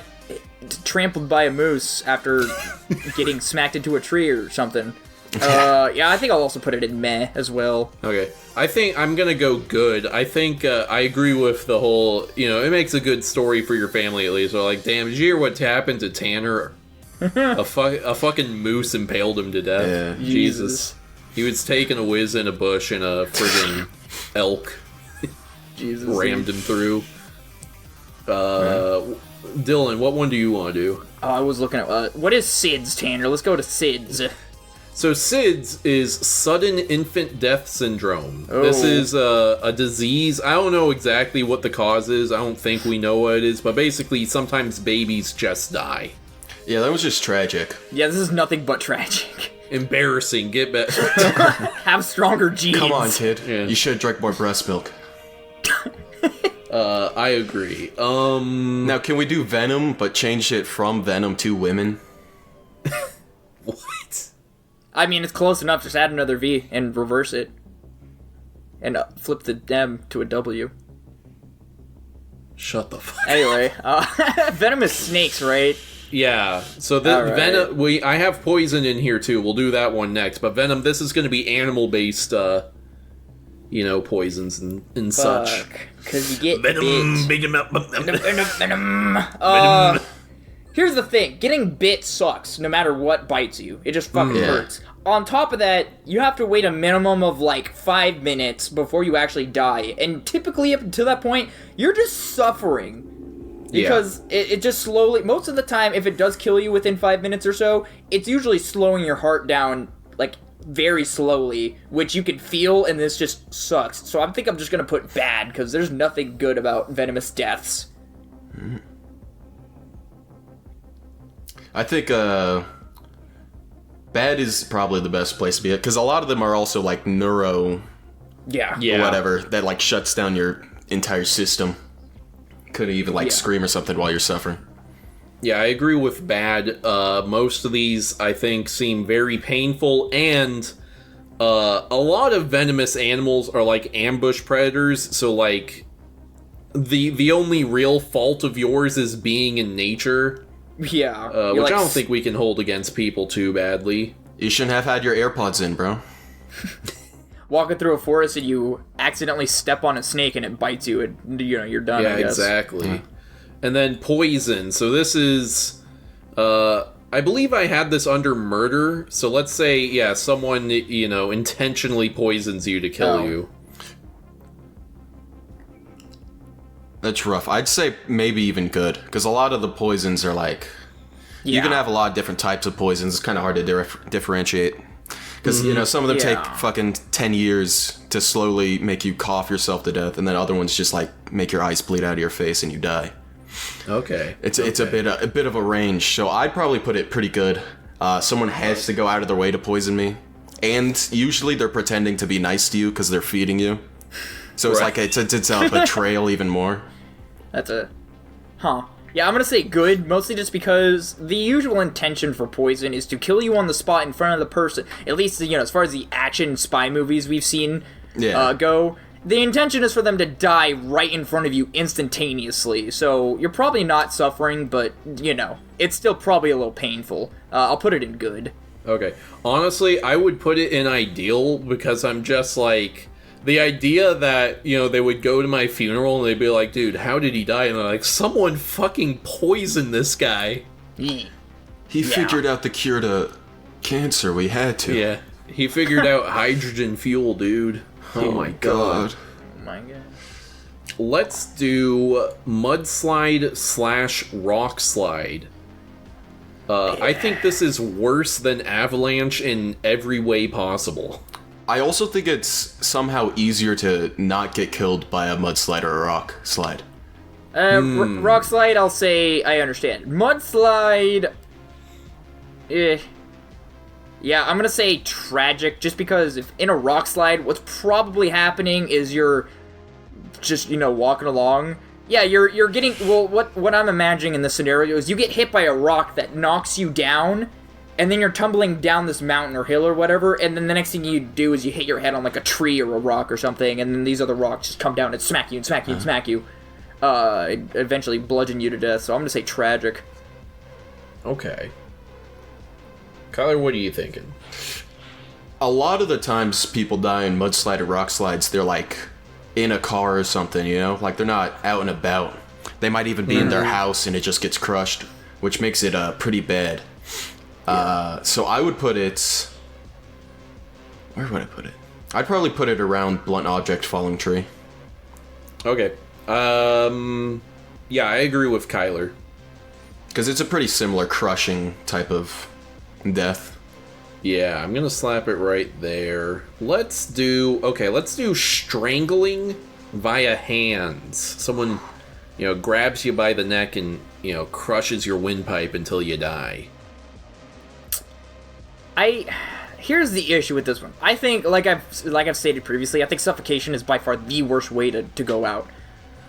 trampled by a moose after getting smacked into a tree or something. Yeah, I think I'll also put it in meh as well. Okay. I think I'm gonna go good. I think I agree with the whole, it makes a good story for your family at least. So like, damn, did you hear what happened to Tanner? a fucking moose impaled him to death. Yeah. Jesus. He was taking a whiz in a bush and a friggin' elk Jesus. rammed him through. Dylan, what one do you want to do? I was looking at what is SIDS, Tanner? Let's go to SIDS. So SIDS is sudden infant death syndrome. Oh. This is a disease. I don't know exactly what the cause is. I don't think we know what it is, but basically sometimes babies just die. Yeah, that was just tragic. Yeah, this is nothing but tragic. Embarrassing. Get back. Have stronger genes. Come on, kid. Yeah. You should drink more breast milk. I agree. Now, can we do Venom, but change it from Venom to women? What? I mean, it's close enough. Just add another V and reverse it. And flip the M to a W. Shut the fuck up. Anyway, venomous snakes, right? Yeah, so the Alright. Venom, I have poison in here too. We'll do that one next. But Venom, this is going to be animal-based, poisons and such. Because you get Venom, bit. Venom. Here's the thing. Getting bit sucks no matter what bites you. It just fucking hurts. On top of that, you have to wait a minimum of like 5 minutes before you actually die. And typically up until that point, you're just suffering. Because it just slowly, most of the time, if it does kill you within 5 minutes or so, it's usually slowing your heart down, like, very slowly, which you can feel, and this just sucks. So I think I'm just gonna put bad, because there's nothing good about venomous deaths. I think, bad is probably the best place to be at, because a lot of them are also, like, neuro... Yeah. or whatever, that, like, shuts down your entire system. Could even, like, scream or something while you're suffering. Yeah, I agree with bad. Most of these, I think, seem very painful, and a lot of venomous animals are like ambush predators, so like the only real fault of yours is being in nature. Yeah. Which I don't think we can hold against people too badly. You shouldn't have had your AirPods in, bro. Walking through a forest and you accidentally step on a snake and it bites you, and you're done. Yeah, I guess. exactly. And then poison. So this is, I believe I had this under murder. So let's say, someone, intentionally poisons you to kill you. That's rough. I'd say maybe even good, because a lot of the poisons are like... You can have a lot of different types of poisons. It's kind of hard to differentiate. Because, some of them take fucking 10 years to slowly make you cough yourself to death, and then other ones just, like, make your eyes bleed out of your face and you die. Okay. It's a bit of a range, so I'd probably put it pretty good. Someone has to go out of their way to poison me, and usually they're pretending to be nice to you because they're feeding you. So it's like it's a betrayal even more. That's a... Huh. Yeah, I'm gonna say good, mostly just because the usual intention for poison is to kill you on the spot in front of the person. At least, as far as the action spy movies we've seen go, the intention is for them to die right in front of you instantaneously. So you're probably not suffering, but, it's still probably a little painful. I'll put it in good. Okay. Honestly, I would put it in ideal because I'm just like... The idea that, they would go to my funeral and they'd be like, dude, how did he die? And they're like, someone fucking poisoned this guy. He figured out the cure to cancer. We had to. Yeah. He figured out hydrogen fuel, dude. Oh my god. Oh my god. Let's do mudslide / rock slide. I think this is worse than avalanche in every way possible. I also think it's somehow easier to not get killed by a mudslide or a rock slide. Rock slide, I'll say I understand. Mudslide, yeah, I'm gonna say tragic, just because if in a rock slide, what's probably happening is you're just, walking along. Yeah, you're getting, well, what I'm imagining in this scenario is you get hit by a rock that knocks you down, and then you're tumbling down this mountain or hill or whatever, and then the next thing you do is you hit your head on like a tree or a rock or something, and then these other rocks just come down and smack you and smack you and smack you. Eventually bludgeon you to death, so I'm gonna say tragic. Okay. Kyler, what are you thinking? A lot of the times people die in mudslide or rock slides, they're like in a car or something, Like they're not out and about. They might even be in their house and it just gets crushed, which makes it pretty bad. So I would put it... Where would I put it? I'd probably put it around blunt object falling tree. Okay. Yeah, I agree with Kyler. Because it's a pretty similar crushing type of death. Yeah, I'm gonna slap it right there. Let's do strangling via hands. Someone, grabs you by the neck and, crushes your windpipe until you die. Here's the issue with this one. I think, like I've stated previously, I think suffocation is by far the worst way to go out.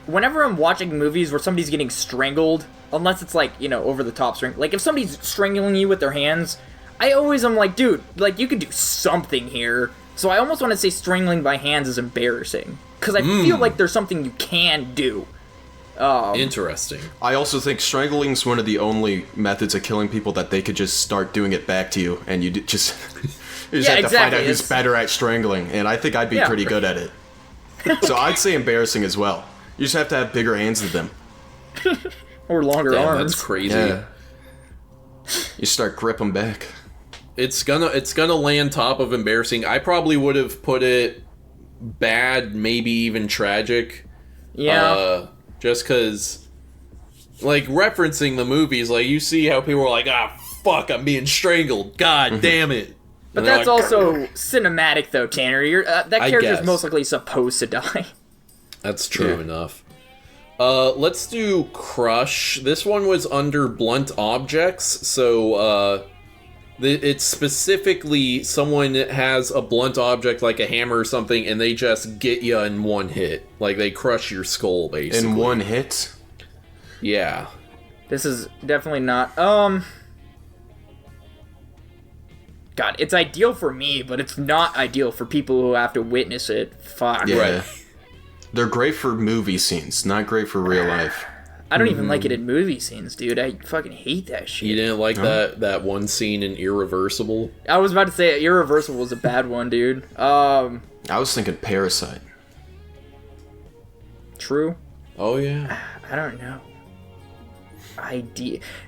Whenever I'm watching movies where somebody's getting strangled, unless it's like, over the top string, like if somebody's strangling you with their hands, I always am like, dude, like you could do something here. So I almost want to say strangling by hands is embarrassing, because I feel like there's something you can do. Interesting. I also think strangling is one of the only methods of killing people that they could just start doing it back to you, and you just have to find out who's better at strangling, and I think I'd be pretty good at it. So I'd say embarrassing as well. You just have to have bigger hands than them. Or longer arms. That's crazy. Yeah. You start gripping back. It's gonna land top of embarrassing. I probably would have put it bad, maybe even tragic. Yeah. Just because, like, referencing the movies, like, you see how people are like, fuck, I'm being strangled. God damn it. But that's like, also cinematic, though, Tanner. That character's most likely supposed to die. That's true enough. Let's do Crush. This one was under blunt objects, so, it's specifically someone has a blunt object like a hammer or something, and they just get you in one hit. Like, they crush your skull, basically. In one hit? Yeah. This is definitely not, God, it's ideal for me, but it's not ideal for people who have to witness it. Fuck. Yeah. Right. They're great for movie scenes, not great for real life. I don't even like it in movie scenes, dude. I fucking hate that shit. You didn't like that one scene in Irreversible? I was about to say Irreversible was a bad one, dude. I was thinking Parasite. True. Oh, yeah. I don't know.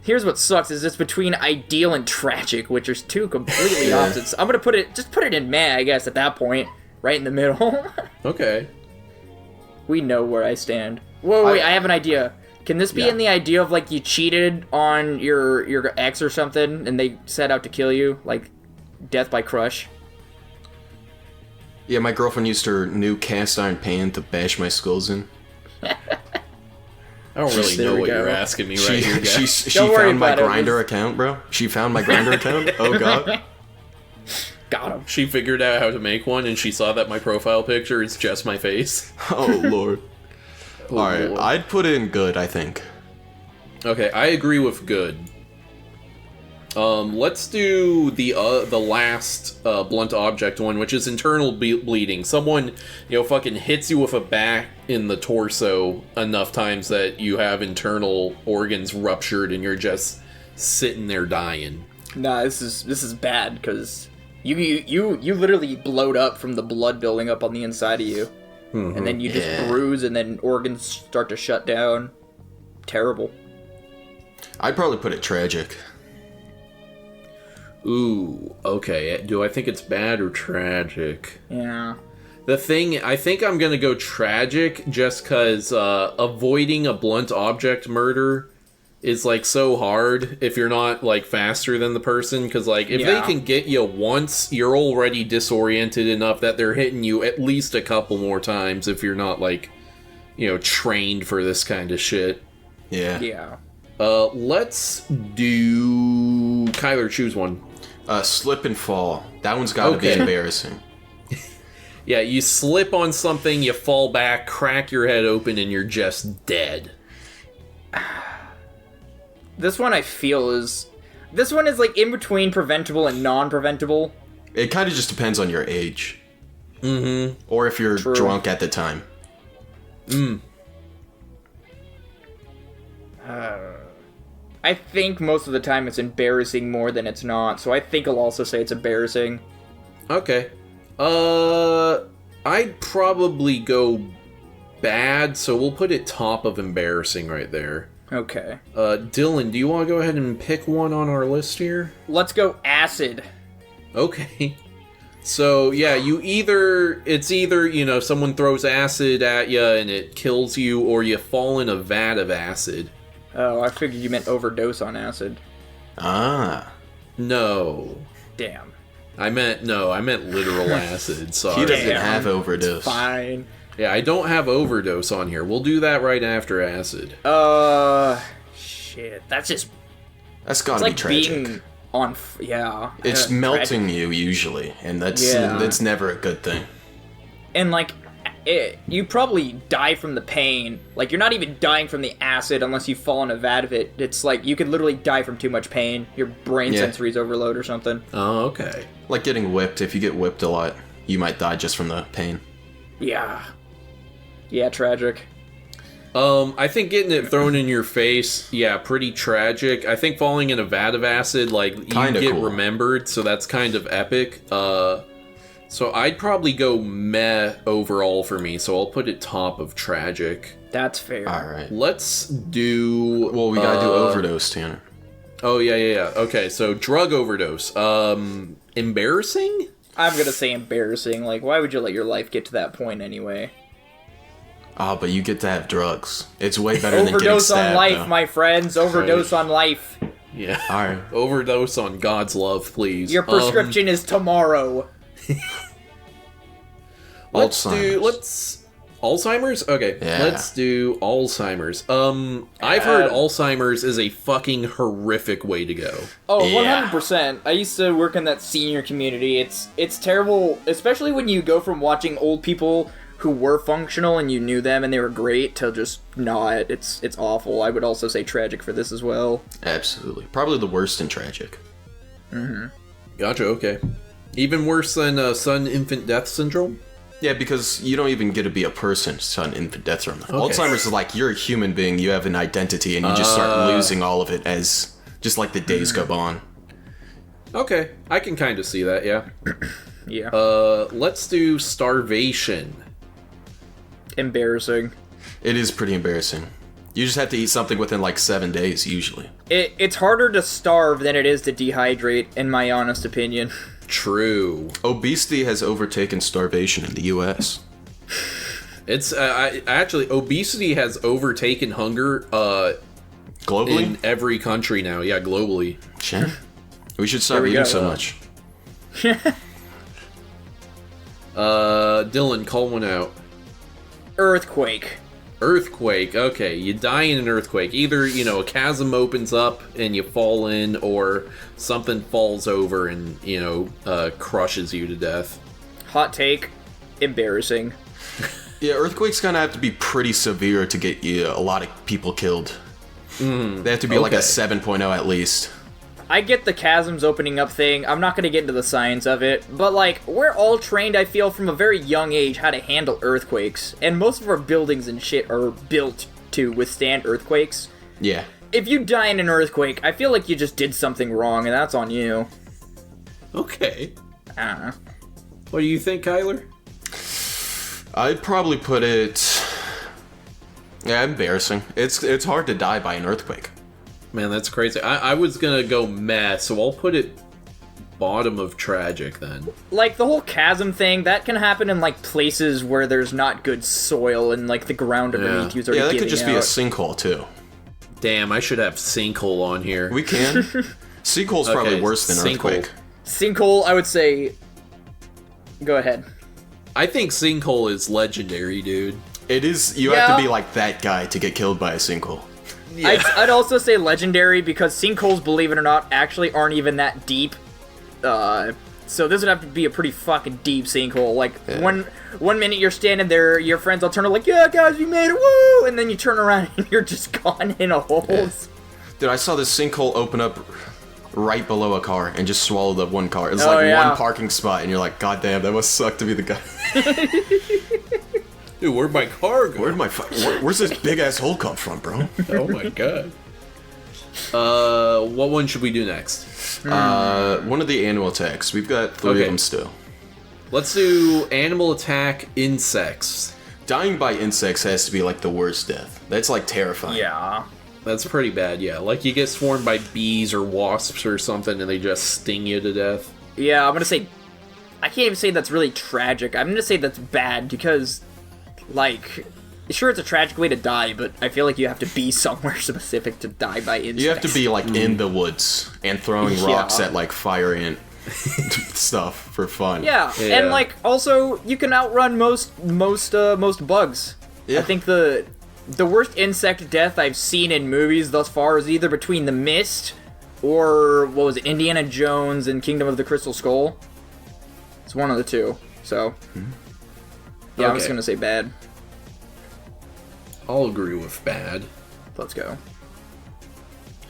Here's what sucks is it's between ideal and tragic, which are two completely opposites. I'm gonna put it in meh, I guess, at that point. Right in the middle. Okay. We know where I stand. Whoa, wait, I have an idea. Can this be in the idea of, like, you cheated on your ex or something, and they set out to kill you? Like, death by crush? Yeah, my girlfriend used her new cast iron pan to bash my skulls in. I don't really know what you're asking me right here, guys. She found my Grindr account, bro. She found my Grindr account? Oh, God. Got him. She figured out how to make one, and she saw that my profile picture is just my face. Oh, Lord. Alright, I'd put in good, I think. Okay, I agree with good. Let's do the last blunt object one, which is internal bleeding. Someone, fucking hits you with a bat in the torso enough times that you have internal organs ruptured and you're just sitting there dying. Nah, this is bad, because you literally blowed up from the blood building up on the inside of you. Mm-hmm. And then you just bruise, and then organs start to shut down. Terrible. I'd probably put it tragic. Ooh, okay. Do I think it's bad or tragic? Yeah. The thing, I think I'm gonna go tragic just because avoiding a blunt object murder is, like, so hard if you're not, like, faster than the person. Because, like, if they can get you once, you're already disoriented enough that they're hitting you at least a couple more times if you're not, like, you know, trained for this kind of shit. Yeah. Yeah. Let's do... Kyler, choose one. Slip and fall. That one's gotta be embarrassing. Yeah, you slip on something, you fall back, crack your head open, and you're just dead. This one I feel is... This one is, like, in between preventable and non-preventable. It kind of just depends on your age. Mm-hmm. Or if you're drunk at the time. I think most of the time it's embarrassing more than it's not, so I think I'll also say it's embarrassing. Okay. I'd probably go bad, so we'll put it top of embarrassing right there. Okay. Dylan, do you want to go ahead and pick one on our list here? Let's go acid. Okay. So, yeah, it's either, you know, someone throws acid at you and it kills you, or you fall in a vat of acid. Oh, I figured you meant overdose on acid. Ah. No. Damn. I meant literal acid, sorry. He doesn't have overdose. Fine. Yeah, I don't have overdose on here. We'll do that right after acid. Shit. That's just... That's gotta It's be like tragic. being on... Yeah. It's melting you, usually, and that's never a good thing. And, like, you probably die from the pain. Like, you're not even dying from the acid unless you fall in a vat of it. It's like, you could literally die from too much pain. Your brain sensories overload or something. Oh, okay. Like getting whipped. If you get whipped a lot, you might die just from the pain. Yeah. Yeah, tragic. I think getting it thrown in your face, yeah, pretty tragic. I think falling in a vat of acid, like, you get remembered, so that's kind of epic. So I'd probably go meh overall for me, so I'll put it top of tragic. That's fair. Alright. Let's do... Well, we gotta do overdose, Tanner. Oh, yeah. Okay, so drug overdose. Embarrassing? I'm gonna say embarrassing. Like, why would you let your life get to that point anyway? Ah, but you get to have drugs. It's way better than getting Overdose stabbed, on life, though. my friends. Overdose on life. Yeah. Alright. Overdose on God's love, please. Your prescription is tomorrow. Alzheimer's? Okay, Yeah. let's do Alzheimer's. I've heard Alzheimer's is a fucking horrific way to go. Oh, Yeah. 100%. I used to work in that senior community. It's terrible, especially when you go from watching old people who were functional and you knew them and they were great to just not. It's awful. I would also say tragic for this as well. Absolutely. Probably the worst in tragic. Gotcha, okay. Even worse than sudden infant death syndrome? Yeah, because you don't even get to be a person, sudden infant death syndrome. Alzheimer's is like, you're a human being, you have an identity, and you just start losing all of it as, just like the days go on. Okay, I can kind of see that, yeah. Yeah. Let's do starvation. Embarrassing. It is pretty embarrassing. You just have to eat something within like 7 days, usually. It's harder to starve than it is to dehydrate, in my honest opinion. True. Obesity has overtaken starvation in the U.S. It's actually obesity has overtaken hunger Globally? in every country now. Yeah, globally. Shit. We should stop eating so much. Dylan, call one out. Earthquake. Earthquake. Okay, you die in an earthquake. Either, you know, a chasm opens up and you fall in, or something falls over and, you know, crushes you to death. Hot take. Embarrassing. Yeah, earthquake's gonna have to be pretty severe to get you a lot of people killed. They have to be like a 7.0 at least. I get the chasms opening up thing. I'm not going to get into the science of it, but like, we're all trained, I feel, from a very young age how to handle earthquakes, and most of our buildings and shit are built to withstand earthquakes. Yeah. If you die in an earthquake, I feel like you just did something wrong, and that's on you. Okay. I don't know. What do you think, Kyler? I'd probably put it... Yeah, embarrassing. It's hard to die by an earthquake. Man, that's crazy. I was gonna go meh, so I'll put it bottom of tragic then. Like, the whole chasm thing, that can happen in, like, places where there's not good soil and, like, the ground underneath you is already Yeah, that giving could just out. be a sinkhole, too. Damn, I should have sinkhole on here. We can. Sinkhole's probably worse than sinkhole. earthquake. Sinkhole, I would say... Go ahead. I think sinkhole is legendary, dude. It is. You have to be like that guy to get killed by a sinkhole. Yeah. I'd also say legendary because sinkholes, believe it or not, actually aren't even that deep. So this would have to be a pretty fucking deep sinkhole. Like, one minute you're standing there, your friends will turn around like, yeah, guys, we made it, woo! And then you turn around and you're just gone in a hole. Yeah. Dude, I saw this sinkhole open up right below a car and just swallow the one car. It's one parking spot, and you're like, God damn, that must suck to be the guy. Dude, where'd my car go? Where's this big ass hole come from, bro? Oh my god. What one should we do next? One of the annual attacks. We've got 3 of them still. Let's do animal attack insects. Dying by insects has to be like the worst death. That's like terrifying. Yeah. That's pretty bad, yeah. Like you get swarmed by bees or wasps or something and they just sting you to death. Yeah, I'm gonna say... I can't even say that's really tragic. I'm gonna say that's bad because, like... Sure, it's a tragic way to die, but I feel like you have to be somewhere specific to die by insects. You have to be, like, in the woods and throwing rocks at, like, fire ant stuff for fun. Yeah, and, like, also, you can outrun most bugs. Yeah. I think the worst insect death I've seen in movies thus far is either between The Mist or, what was it, Indiana Jones and Kingdom of the Crystal Skull. It's one of the two, so... Yeah, I'm just gonna say bad. I'll agree with bad. Let's go.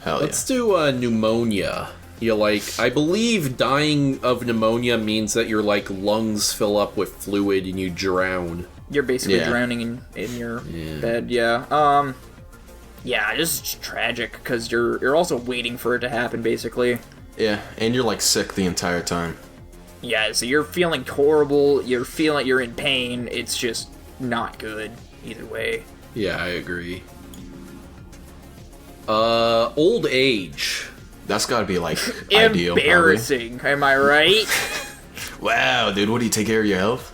Hell yeah. Let's do pneumonia. I believe dying of pneumonia means that your, lungs fill up with fluid and you drown. You're basically drowning in your bed, yeah. Yeah, just tragic, because you're also waiting for it to happen, basically. Yeah, and you're, sick the entire time. Yeah, so you're feeling horrible, you're feeling you're in pain, it's just not good, either way. Yeah, I agree. Old age. That's gotta be, ideal, embarrassing, probably. am I right? Wow, dude, what do you take care of your health?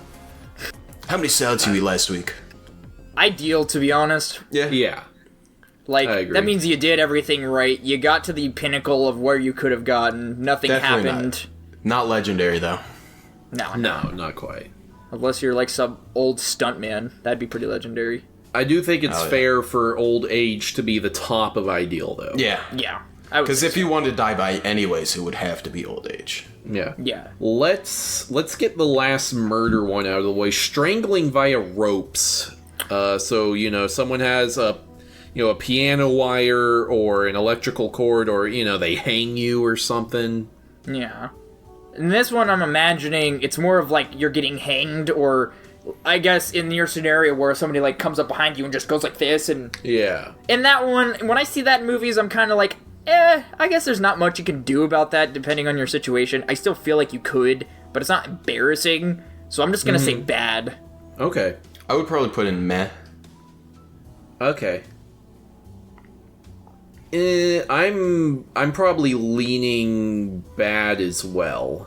How many salads you eat last week? Ideal, to be honest. Yeah. I agree. That means you did everything right, you got to the pinnacle of where you could have gotten, nothing Definitely happened. Not legendary, though. No, not quite. Unless you're some old stuntman, that'd be pretty legendary. I do think it's fair for old age to be the top of ideal, though. Yeah. Yeah. Because if you wanted to die by anyways, it would have to be old age. Yeah. Yeah. Let's get the last murder one out of the way. Strangling via ropes. So, someone has a piano wire or an electrical cord or, they hang you or something. Yeah. In this one, I'm imagining it's more of you're getting hanged, or I guess in your scenario where somebody comes up behind you and just goes like this, and Yeah. in that one, when I see that in movies, I'm kind of I guess there's not much you can do about that depending on your situation. I still feel like you could, but it's not embarrassing, so I'm just gonna say bad. Okay. I would probably put in meh. Okay. I'm probably leaning bad as well.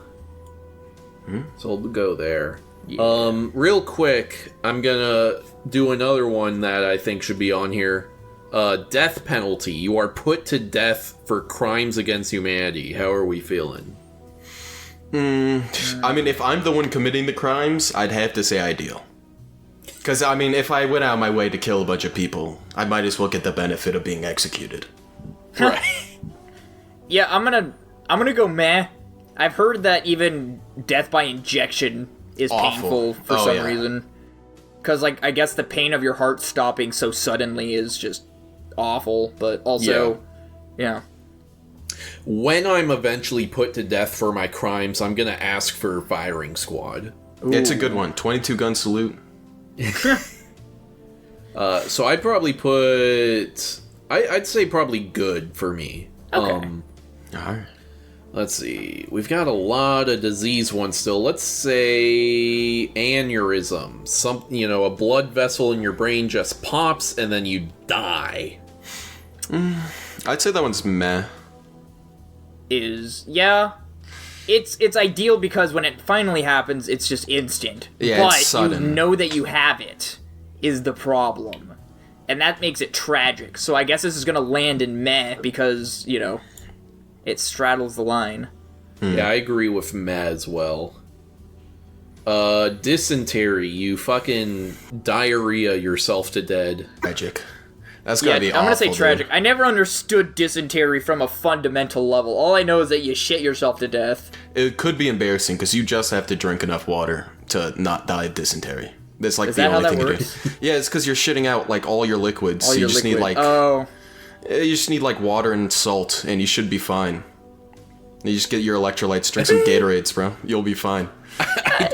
So I'll go there. Yeah. Real quick, I'm gonna do another one that I think should be on here. Death penalty. You are put to death for crimes against humanity. How are we feeling? I mean, if I'm the one committing the crimes, I'd have to say ideal. Because, if I went out of my way to kill a bunch of people, I might as well get the benefit of being executed. Right. Yeah, I'm gonna go meh. I've heard that even death by injection is Awful. painful for some reason. Because, I guess the pain of your heart stopping so suddenly is just awful, but also, yeah. When I'm eventually put to death for my crimes, I'm gonna ask for firing squad. Ooh. It's a good one. 22 gun salute. So I'd probably put... I'd say probably good for me. Okay. Alright. Let's see. We've got a lot of disease ones still. Let's say aneurysm. A blood vessel in your brain just pops and then you die. I'd say that one's meh. It's it's ideal because when it finally happens, it's just instant. Yeah, but it's sudden. you know that you have it is the problem, and that makes it tragic. So I guess this is gonna land in meh because it straddles the line. Yeah, I agree with meh as well. Dysentery, you fucking diarrhea yourself to dead. Tragic. That's gotta be awful, I'm gonna say dude. tragic. I never understood dysentery from a fundamental level. All I know is that you shit yourself to death. It could be embarrassing because you just have to drink enough water to not die of dysentery. That's like Is the that how only that thing works? you do. Yeah, it's because you're shitting out like all your liquids. All so you your just liquid. need like you just need like water and salt, and you should be fine. You just get your electrolytes, drink some Gatorades, bro. You'll be fine.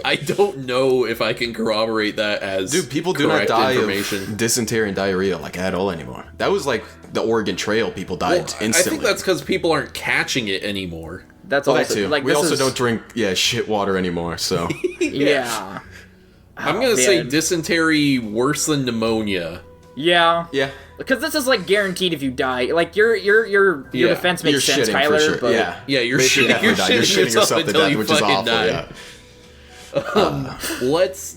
I don't know if I can corroborate that as Dude, people do not correct die information. of dysentery and diarrhea like at all anymore. That was like the Oregon Trail. People died instantly. I think that's because people aren't catching it anymore. That's well, also that too. like we this also is, don't drink shit water anymore. So Yeah. I'm gonna say man. dysentery worse than pneumonia. Yeah. yeah, Because this is like guaranteed if you die. Like your Yeah. defense makes you're sense, shitting Kyler. for sure. But Yeah, Yeah, you're Basically, shitting, definitely you're die. shitting yourself to until death, you which is fucking awful. die. Yeah. Let's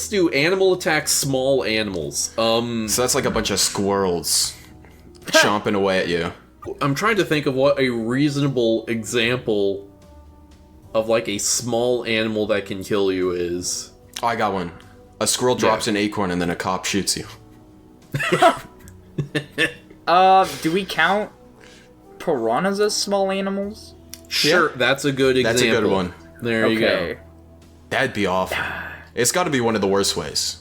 do animal attack small animals. So that's like a bunch of squirrels chomping away at you. I'm trying to think of what a reasonable example of like a small animal that can kill you is. Oh, I got one. A squirrel drops an acorn and then a cop shoots you. do we count piranhas as small animals? Sure, Yeah. that's a good example. That's a good one. There you go. Okay. That'd be awful. It's got to be one of the worst ways.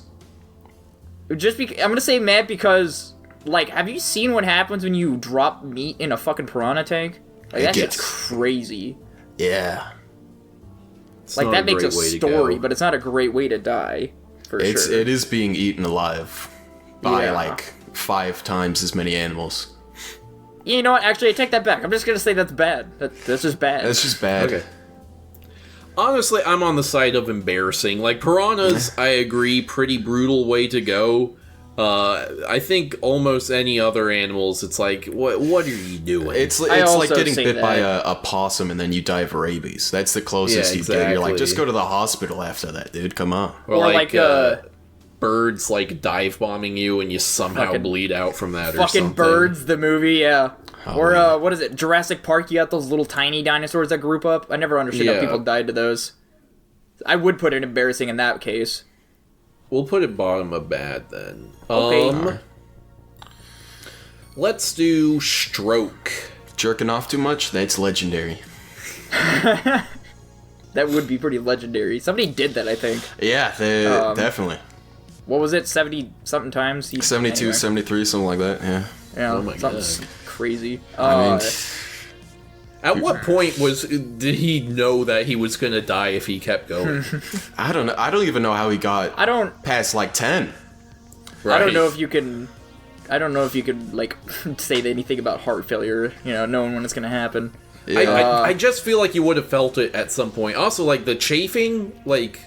I'm gonna say mad because, like, have you seen what happens when you drop meat in a fucking piranha tank? Like, that shit's gets- crazy. Yeah. It's Like, not that makes a great way to story, go. but it's not a great way to die, for sure. It is being eaten alive by Yeah. like 5 times as many animals. You know what? Actually, I take that back. I'm just gonna say that's bad. That's just bad. That's just bad. Okay. Honestly, I'm on the side of embarrassing. Like, piranhas, I agree, pretty brutal way to go. I think almost any other animals, it's like, what are you doing? It's I like also getting say bit by that. a possum and then you die of rabies. That's the closest Yeah, you get. You're like, exactly. just go to the hospital after that, dude. Come on. or like, birds, like, dive bombing you and you somehow Fucking- bleed out from that or Fucking something. birds, the movie, yeah. Or, yeah. what is it? Jurassic Park, you got those little tiny dinosaurs that group up. I never understood how Yeah. people died to those. I would put it embarrassing in that case. We'll put it bottom of bad, then. Okay. Let's do stroke. Jerking off too much? That's legendary. That would be pretty legendary. Somebody did that, I think. Yeah, definitely. What was it? 70-something times? 72, Anyway. 73, something like that, yeah. Yeah, Oh my something crazy. I mean, At what point did he know that he was gonna die if he kept going? I don't know. I don't even know how he got I don't past like 10. I don't Right. know if you can like say anything about heart failure, knowing when it's gonna happen. I just feel like you would have felt it at some point. Also, like, the chafing, like,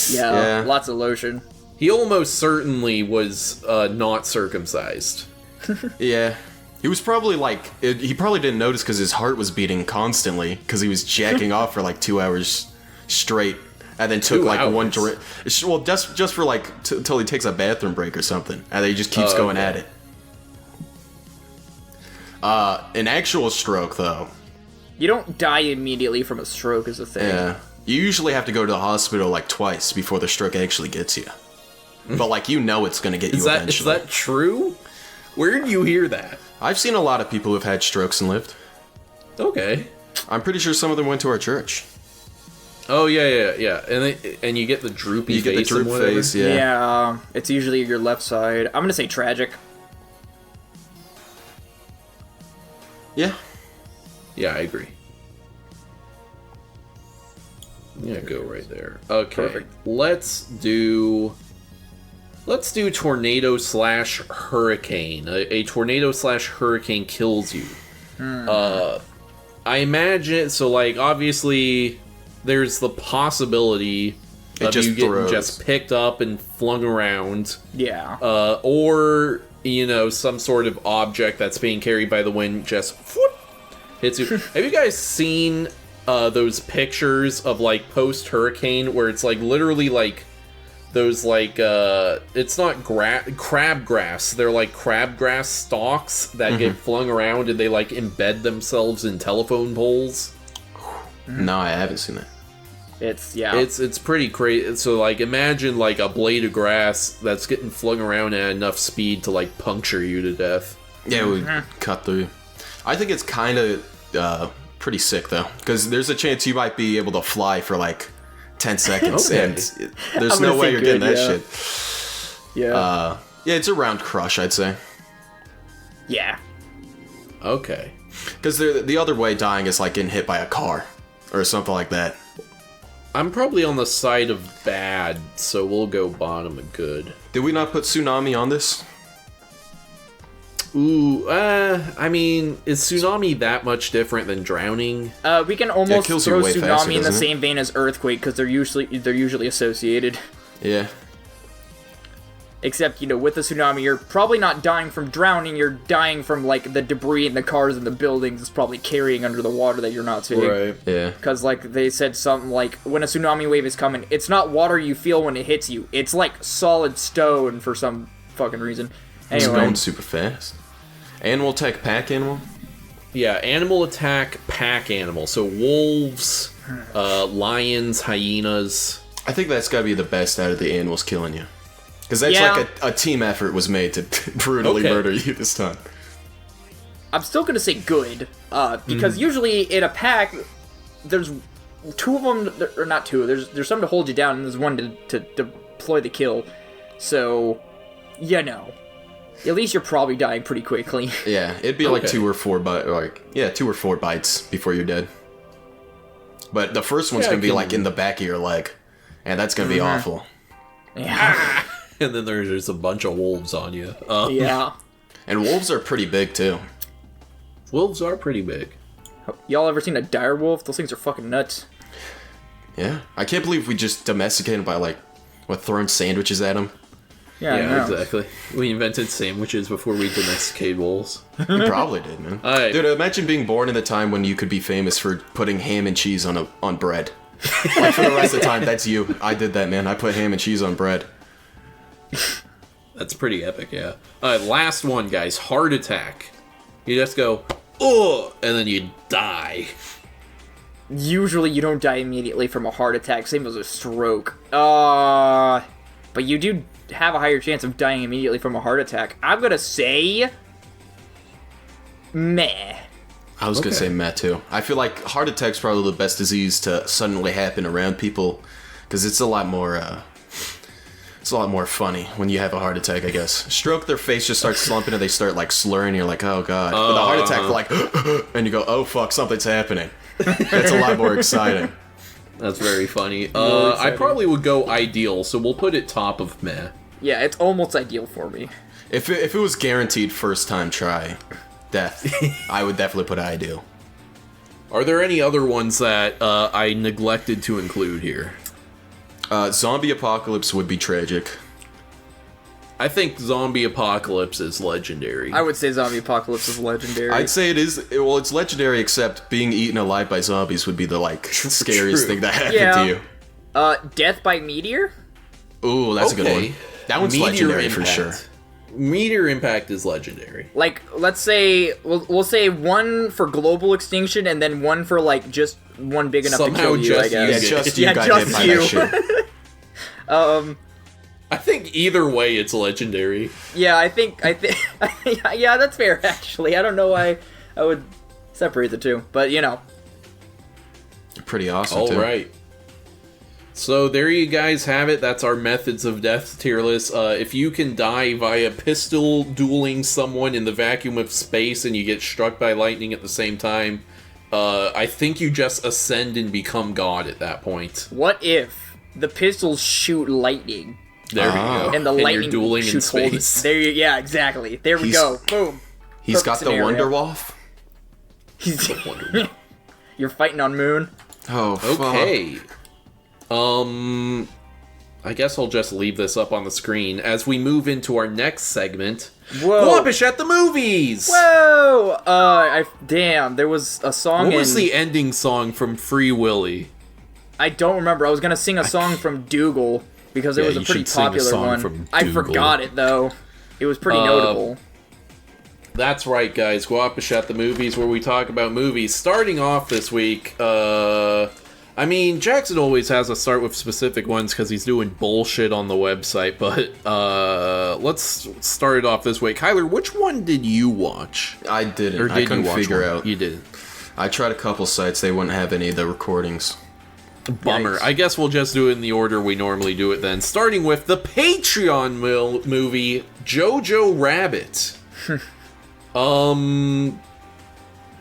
Yeah, Yeah. lots of lotion. he almost certainly was not circumcised. Yeah. He was probably like, he probably didn't notice because his heart was beating constantly because he was jacking off for like 2 hours straight and then took 2 like one hours? drink. Well, just for like, till he takes a bathroom break or something. And then he just keeps going at okay. it. An actual stroke though. You don't die immediately from a stroke is the thing. Yeah. You usually have to go to the hospital like twice before the stroke actually gets you. But like, it's gonna get you Is that eventually. true? Where did you hear that? I've seen a lot of people who've had strokes and lived. Okay. I'm pretty sure some of them went to our church. Oh yeah. And you get the droopy You face. get the droop and whatever? face, yeah. Yeah, it's usually your left side. I'm gonna say tragic. Yeah. Yeah, I agree. Yeah, go right there. Okay. Perfect. Let's do tornado / hurricane. A tornado / hurricane kills you. I imagine, so like, obviously there's the possibility of just you getting throws. just picked up and flung around, Yeah. or some sort of object that's being carried by the wind just whoop, hits you. Have you guys seen those pictures of like post-hurricane where it's like literally like those like it's not crabgrass, they're like crabgrass stalks that get flung around and they like embed themselves in telephone poles. No, I haven't seen that. It's pretty crazy. So like imagine like a blade of grass that's getting flung around at enough speed to like puncture you to death. Yeah, it would cut through. I think it's kind of pretty sick though, because there's a chance you might be able to fly for like 10 seconds, Okay. and there's no way you're getting that shit. Yeah. Yeah, it's around crush, I'd say. Yeah. Okay. Because the other way dying is like getting hit by a car or something like that. I'm probably on the side of bad, so we'll go bottom of good. Did we not put tsunami on this? Ooh, I mean, is tsunami that much different than drowning? We can almost kills you throw way tsunami faster, in the doesn't it? same vein as earthquake because they're usually associated. Yeah. Except, with the tsunami, you're probably not dying from drowning, you're dying from, like, the debris in the cars and the buildings is probably carrying under the water that you're not seeing. Right. Yeah. Because, like, they said something like, when a tsunami wave is coming, it's not water you feel when it hits you, it's, like, solid stone for some fucking reason. It's Anyway. going super fast. Animal attack pack animal? Yeah, animal attack, pack animal. So wolves, lions, hyenas. I think that's gotta be the best out of the animals killing you. Because that's Yeah. like a team effort was made to brutally Okay. murder you this time. I'm still gonna say good, because usually in a pack, there's two of them, or not two, there's some to hold you down, and there's one to deploy the kill, so, at least you're probably dying pretty quickly. Yeah, it'd be like Okay. 2 or 4 bites before you're dead. But the first one's Yeah, gonna be I can- like in the back of your leg, and that's gonna be awful. Yeah. And then there's just a bunch of wolves on you. Yeah. And wolves are pretty big too. Wolves are pretty big. Y'all ever seen a dire wolf? Those things are fucking nuts. Yeah, I can't believe we just domesticated by like throwing sandwiches at them. Yeah, I Yeah, know. exactly. We invented sandwiches before we domesticated wolves. You probably did, man. Alright. Dude, imagine being born in the time when you could be famous for putting ham and cheese on bread. Like for the rest of the time, that's you. I did that, man. I put ham and cheese on bread. That's pretty epic, yeah. Last one, guys. Heart attack. You just go, ugh, and then you die. Usually you don't die immediately from a heart attack, same as a stroke. But you do have a higher chance of dying immediately from a heart attack. I'm gonna say... meh. I was gonna Okay. say Matt too. I feel like heart attack's probably the best disease to suddenly happen around people, because it's a lot more funny when you have a heart attack, I guess. Stroke, their face just starts slumping and they start like slurring. You're like, oh god. But the heart attack, like, and you go, oh fuck, something's happening. That's a lot more exciting. That's very funny. More I exciting. probably would go ideal, so we'll put it top of meh. Yeah, it's almost ideal for me. If it was guaranteed first time try death, I would definitely put ideal. Are there any other ones that I neglected to include here? Zombie apocalypse would be tragic. I think zombie apocalypse is legendary. I would say zombie apocalypse is legendary. I'd say it is. Well, it's legendary, except being eaten alive by zombies would be the like scariest True. thing that happened Yeah. to you. Death by meteor? Ooh, that's a good one. That one's Meteor legendary for impact. sure. Meteor impact is legendary. Like, let's say, we'll say one for global extinction and then one for, like, just one big enough Somehow to kill you, I just you Yeah, guess. get- just you Yeah, got just hit by you. that shit. I think either way it's legendary. Yeah, I think, yeah, that's fair, actually. I don't know why I would separate the two, but, Pretty awesome, All too. right. So there you guys have it. That's our methods of death tier list. If you can die via pistol dueling someone in the vacuum of space and you get struck by lightning at the same time, I think you just ascend and become God at that point. what if the pistols shoot lightning There Ah. you go. and the lightning you're dueling in shoots holes? space. There you, yeah, exactly. There we He's- go. Boom. He's Perfect got the scenario. Wonder Waff. You're fighting on Moon. Oh, fuck. Okay. I guess I'll just leave this up on the screen as we move into our next segment. Whoa. Guapish at the movies! Whoa! Damn, there was a song What was the ending song from Free Willy? I don't remember. I was gonna sing a song from Dougal, because it was a pretty popular one. I forgot it, though. It was pretty notable. That's right, guys. Guapish at the movies, where we talk about movies. Starting off this week, I mean, Jackson always has to start with specific ones because he's doing bullshit on the website, but let's start it off this way. Kyler, which one did you watch? I didn't. Or did I couldn't you watch figure one? out. You didn't. I tried a couple sites. They wouldn't have any of the recordings. Bummer. Yikes. I guess we'll just do it in the order we normally do it then. Starting with the Patreon movie, Jojo Rabbit.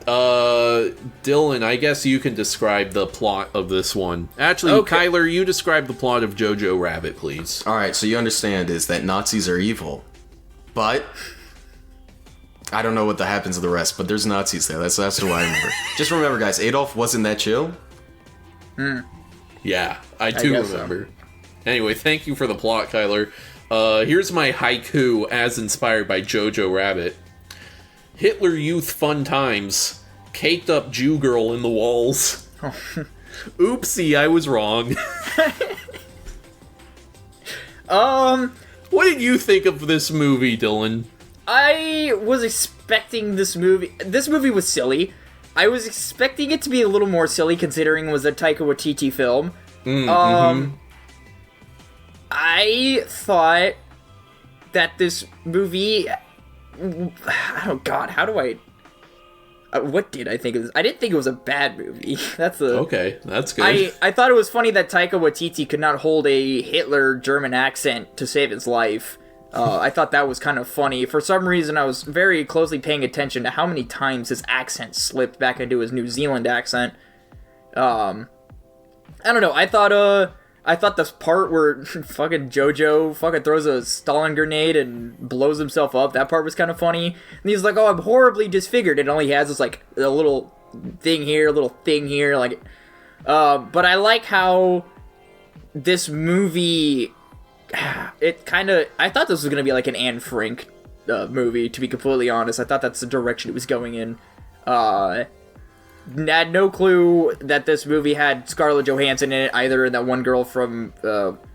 Dylan, I guess you can describe the plot of this one. Actually, Okay. Kyler, you describe the plot of Jojo Rabbit, please. All right, so you understand is that Nazis are evil, but I don't know what happens to the rest. But there's Nazis there. That's what I remember. Just remember, guys, Adolf wasn't that chill. Yeah, I do guess remember. Anyway, thank you for the plot, Kyler. Here's my haiku as inspired by Jojo Rabbit. Hitler Youth Fun Times. Caked up Jew girl in the walls. Oopsie, I was wrong. What did you think of this movie, Dylan? I was expecting this movie. This movie was silly. I was expecting it to be a little more silly, considering it was a Taika Waititi film. I thought that this movie... Oh god, how do I... what did I think of this? I didn't think it was a bad movie. That's the... Okay, that's good. I thought it was funny that Taika Waititi could not hold a Hitler German accent to save his life. I thought that was kind of funny. For some reason, I was very closely paying attention to how many times his accent slipped back into his New Zealand accent. I don't know. I thought this part where fucking Jojo fucking throws a Stalin grenade and blows himself up, that part was kind of funny. And he's like, oh, I'm horribly disfigured. And all he has is like a little thing here, like... but I like how this movie... It kind of... I thought this was going to be like an Anne Frank movie, to be completely honest. I thought that's the direction it was going in. Had no clue that this movie had Scarlett Johansson in it, either in that one girl from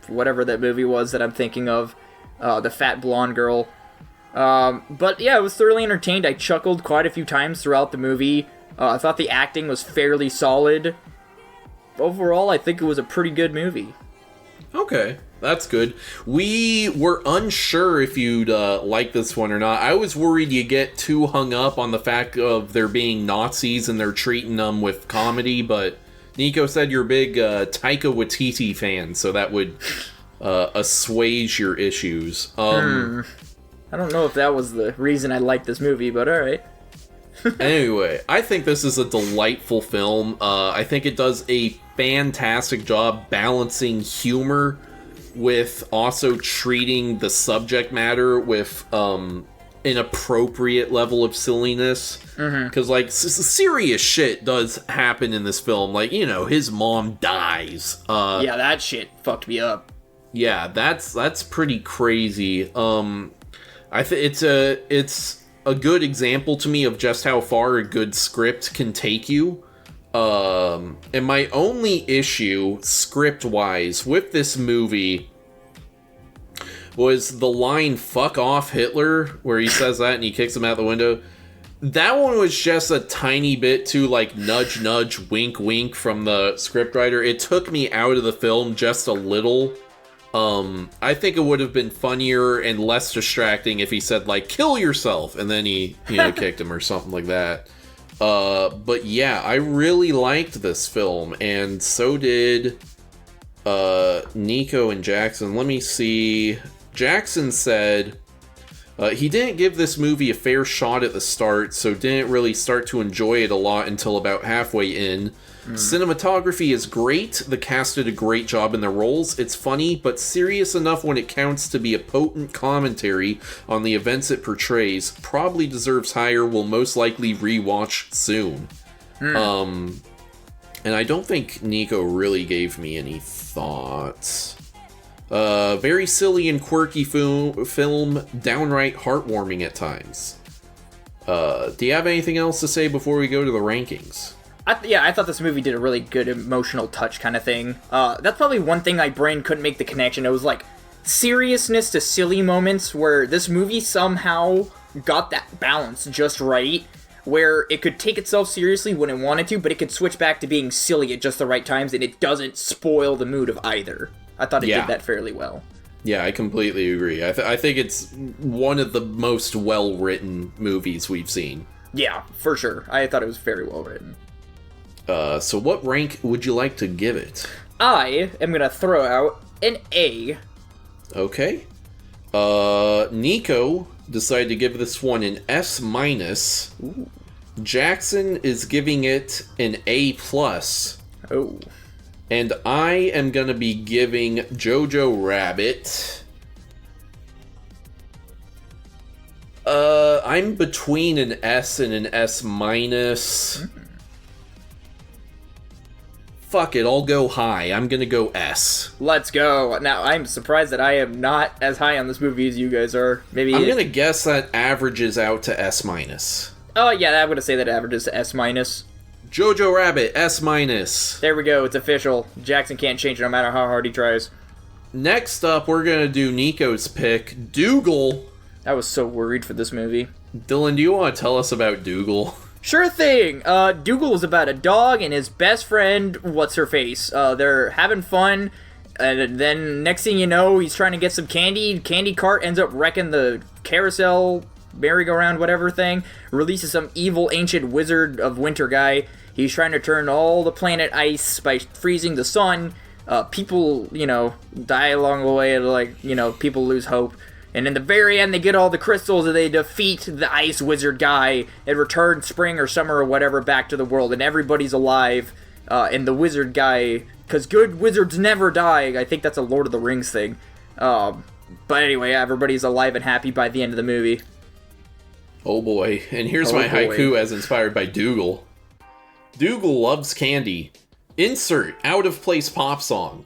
whatever that movie was that I'm thinking of, the fat blonde girl. But yeah, I was thoroughly entertained. I chuckled quite a few times throughout the movie. I thought the acting was fairly solid. Overall, I think it was a pretty good movie. Okay, that's good. We were unsure if you'd like this one or not. I was worried you get too hung up on the fact of there being Nazis and they're treating them with comedy, but Nico said you're a big Taika Waititi fan, so that would assuage your issues. I don't know if that was the reason I liked this movie, but alright. Anyway, I think this is a delightful film. I think it does a fantastic job balancing humor with also treating the subject matter with an appropriate level of silliness. Because, like, serious shit does happen in this film. Like, you know, his mom dies. Yeah, that shit fucked me up. Yeah, that's pretty crazy. I think it's a good example to me of just how far a good script can take you. And my only issue, script-wise, with this movie was the line, "Fuck off, Hitler," where he says that and he kicks him out the window. That one was just a tiny bit too, like, nudge, nudge, wink, wink from the scriptwriter. It took me out of the film just a little. I think it would have been funnier and less distracting if he said, like, "Kill yourself," and then he, kicked him or something like that. But yeah, I really liked this film, and so did Nico and Jackson. Let me see. Jackson said he didn't give this movie a fair shot at the start, so didn't really start to enjoy it a lot until about halfway in. Cinematography is great. The cast did a great job in their roles. It's funny, but serious enough when it counts to be a potent commentary on the events it portrays. Probably deserves higher. Will most likely rewatch soon. And I don't think Nico really gave me any thoughts. Very silly and quirky film, downright heartwarming at times. Do you have anything else to say before we go to the rankings? I thought this movie did a really good emotional touch kind of thing. That's probably one thing my brain couldn't make the connection. It was like seriousness to silly moments where this movie somehow got that balance just right, where it could take itself seriously when it wanted to, but it could switch back to being silly at just the right times, and it doesn't spoil the mood of either. I thought it did that fairly well. Yeah, I completely agree. I think it's one of the most well-written movies we've seen. Yeah, for sure. I thought it was very well written. So what rank would you like to give it? I am going to throw out an A. Okay. Nico decided to give this one an S-. Ooh. Jackson is giving it an A+. Oh. And I am going to be giving Jojo Rabbit... I'm between an S and an S-. Fuck it, I'll go high. I'm gonna go S. Let's go. Now, I'm surprised that I am not as high on this movie as you guys are. Maybe I'm gonna guess that averages out to S-. Oh, yeah, I'm gonna say that averages to S-. Jojo Rabbit, S-. There we go, it's official. Jackson can't change it no matter how hard he tries. Next up, we're gonna do Nico's pick, Dougal. I was so worried for this movie. Dylan, do you want to tell us about Dougal? Sure thing! Dougal is about a dog and his best friend, what's-her-face. They're having fun, and then next thing you know, he's trying to get some candy. Candy cart ends up wrecking the carousel, merry-go-round, whatever thing. Releases some evil ancient wizard of winter guy. He's trying to turn all the planet ice by freezing the sun. People, die along the way, like, people lose hope. And in the very end, they get all the crystals and they defeat the ice wizard guy and return spring or summer or whatever back to the world. And everybody's alive. And the wizard guy, because good wizards never die. I think that's a Lord of the Rings thing. But anyway, everybody's alive and happy by the end of the movie. Oh boy. And here's my haiku as inspired by Dougal. Dougal loves candy. Insert out-of-place pop song.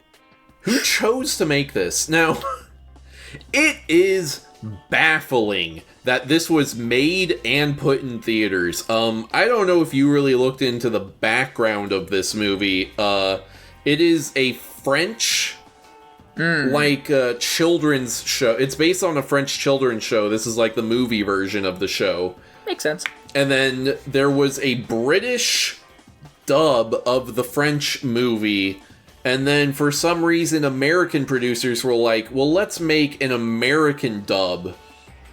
Who chose to make this? Now... It is baffling that this was made and put in theaters. I don't know if you really looked into the background of this movie. It is a French, children's show. It's based on a French children's show. This is like the movie version of the show. Makes sense. And then there was a British dub of the French movie. And then, for some reason, American producers were like, well, let's make an American dub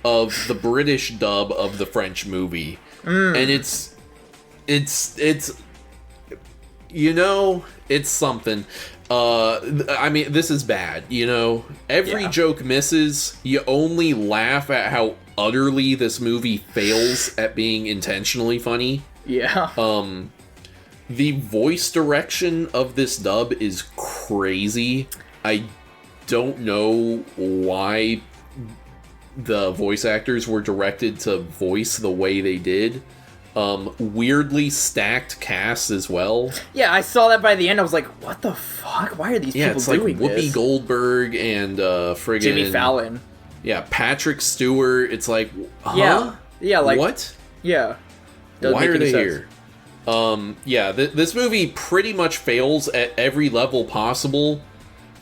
of the British dub of the French movie. And it's something. I mean, this is bad, Every joke misses. You only laugh at how utterly this movie fails at being intentionally funny. Yeah. The voice direction of this dub is crazy. I don't know why the voice actors were directed to voice the way they did. Weirdly stacked cast as well. Yeah, I saw that by the end. I was like, what the fuck? Why are these people doing this? Whoopi Goldberg and friggin' Jimmy Fallon. Yeah, Patrick Stewart. It's like, huh? Yeah, like... What? Yeah. Why are they here? This movie pretty much fails at every level possible,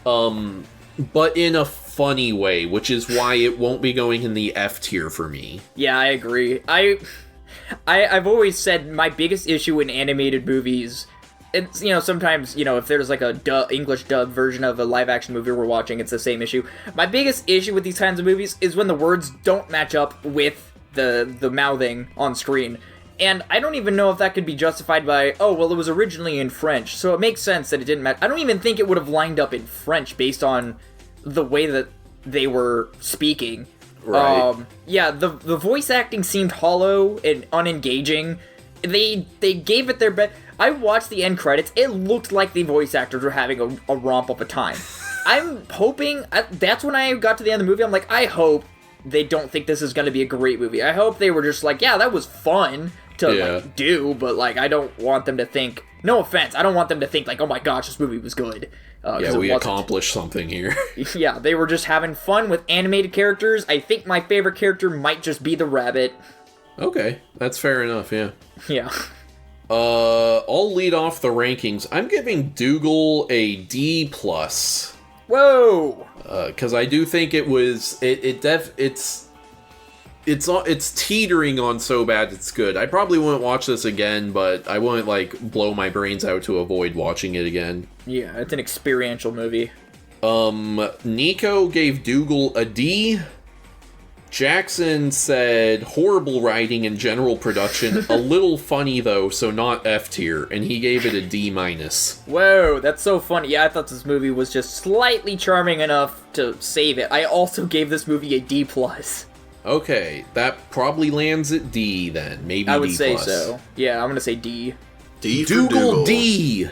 but in a funny way, which is why it won't be going in the F tier for me. Yeah, I agree. I've always said my biggest issue in animated movies, it's, sometimes, if there's like a English dub version of a live-action movie we're watching, it's the same issue. My biggest issue with these kinds of movies is when the words don't match up with the mouthing on screen. And I don't even know if that could be justified by, it was originally in French, so it makes sense that it didn't match. I don't even think it would have lined up in French based on the way that they were speaking. Right. The voice acting seemed hollow and unengaging. They gave it their best. I watched the end credits. It looked like the voice actors were having a romp of a time. I'm hoping... that's when I got to the end of the movie. I'm like, I hope they don't think this is going to be a great movie. I hope they were just like, yeah, that was fun. to Yeah. like do, but like I don't want them to think. No offense, I don't want them to think like, oh my gosh, this movie was good. Yeah, we accomplished something here. Yeah, they were just having fun with animated characters. I think my favorite character might just be the rabbit. Okay, that's fair enough, yeah. Yeah. I'll lead off the rankings. I'm giving Dougal a D+. Whoa! Because I do think it was... It's teetering on so bad it's good. I probably wouldn't watch this again, but I wouldn't, like, blow my brains out to avoid watching it again. Yeah, it's an experiential movie. Nico gave Dougal a D. Jackson said horrible writing and general production, a little funny though, so not F tier, and he gave it a D-. Whoa, that's so funny. Yeah, I thought this movie was just slightly charming enough to save it. I also gave this movie a D+. Okay, that probably lands at D then, maybe D+. I would say so. Yeah, I'm gonna say D. D for Dougal D!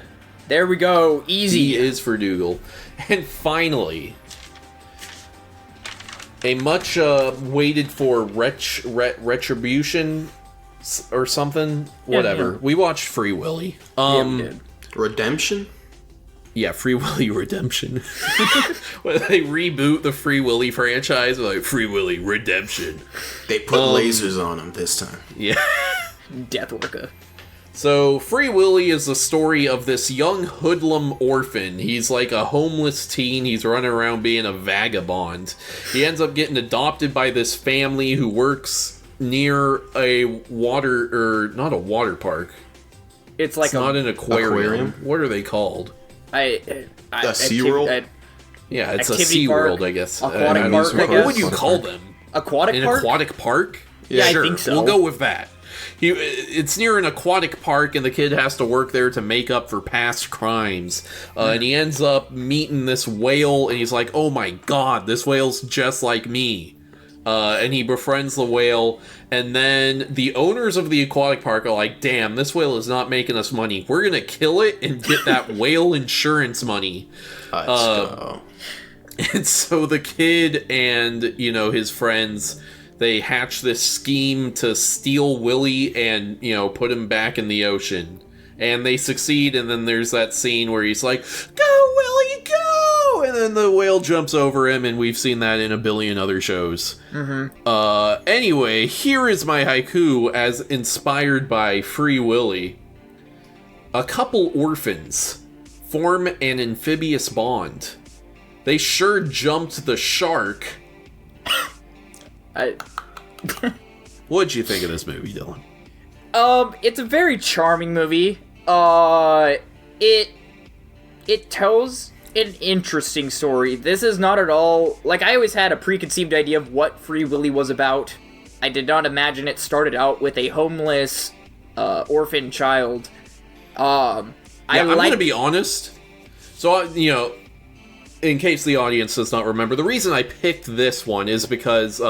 There we go, easy. D is for Dougal. And finally, a much waited for retribution or something, whatever. Yeah. We watched Free Willy. Yeah, we did. Redemption? Yeah, Free Willy Redemption. When they reboot the Free Willy franchise, like Free Willy Redemption. They put lasers on him this time. Yeah. Death Worker. So, Free Willy is the story of this young hoodlum orphan. He's like a homeless teen. He's running around being a vagabond. He ends up getting adopted by this family who works near a not a water park. It's like It's not an aquarium. What are they called? A SeaWorld? Yeah, it's a Activity SeaWorld, park? I guess. Aquatic I park, I what guess? would you call them? Aquatic An park? aquatic park? Yeah, I Sure, think so. We'll go with that. It's near an aquatic park, and the kid has to work there to make up for past crimes. And he ends up meeting this whale, and he's like, oh my god, this whale's just like me. And he befriends the whale, and then the owners of the aquatic park are like, damn, this whale is not making us money. We're gonna kill it and get that whale insurance money. Let's go. And so the kid and, his friends, they hatch this scheme to steal Willy and, put him back in the ocean. And they succeed, and then there's that scene where he's like, go, Willy, go! And then the whale jumps over him, and we've seen that in a billion other shows. Anyway, here is my haiku as inspired by Free Willy. A couple orphans form an amphibious bond. They sure jumped the shark. What'd you think of this movie, Dylan? It's a very charming movie. It tells an interesting story. This is not at all... Like, I always had a preconceived idea of what Free Willy was about. I did not imagine it started out with a homeless, orphan child. I'm gonna be honest. So, in case the audience does not remember, the reason I picked this one is because,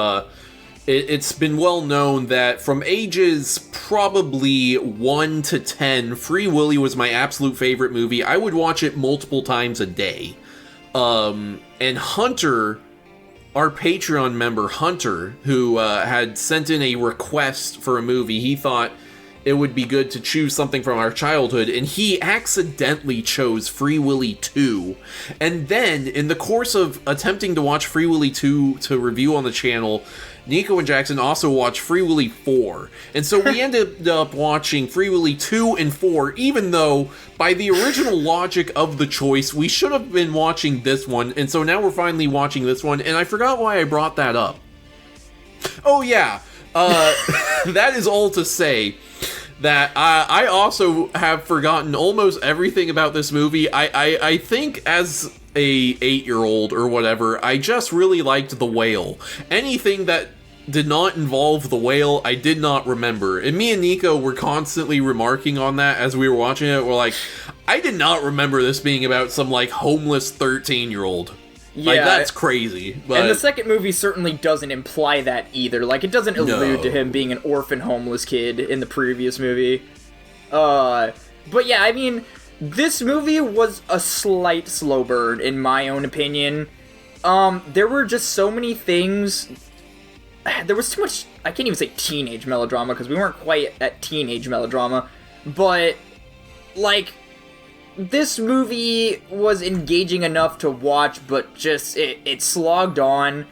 it's been well known that from ages probably 1 to 10, Free Willy was my absolute favorite movie. I would watch it multiple times a day. And Hunter, our Patreon member Hunter, who had sent in a request for a movie, he thought it would be good to choose something from our childhood, and he accidentally chose Free Willy 2. And then, in the course of attempting to watch Free Willy 2 to review on the channel, Nico and Jackson also watched Free Willy 4. And so we ended up watching Free Willy 2 and 4, even though, by the original logic of the choice, we should have been watching this one, and so now we're finally watching this one, and I forgot why I brought that up. Oh yeah, that is all to say that I also have forgotten almost everything about this movie. I think as a 8-year-old or whatever, I just really liked the whale. Anything that did not involve the whale, I did not remember. And me and Nico were constantly remarking on that as we were watching it. We're like, I did not remember this being about some, like, homeless 13-year-old. Yeah, like, that's crazy. But and the second movie certainly doesn't imply that either. Like, it doesn't allude to him being an orphan homeless kid in the previous movie. But yeah, I mean, this movie was a slight slow burn, in my own opinion. There were just so many things... there was too much. I can't even say teenage melodrama because we weren't quite at teenage melodrama, but like this movie was engaging enough to watch, but just it slogged on,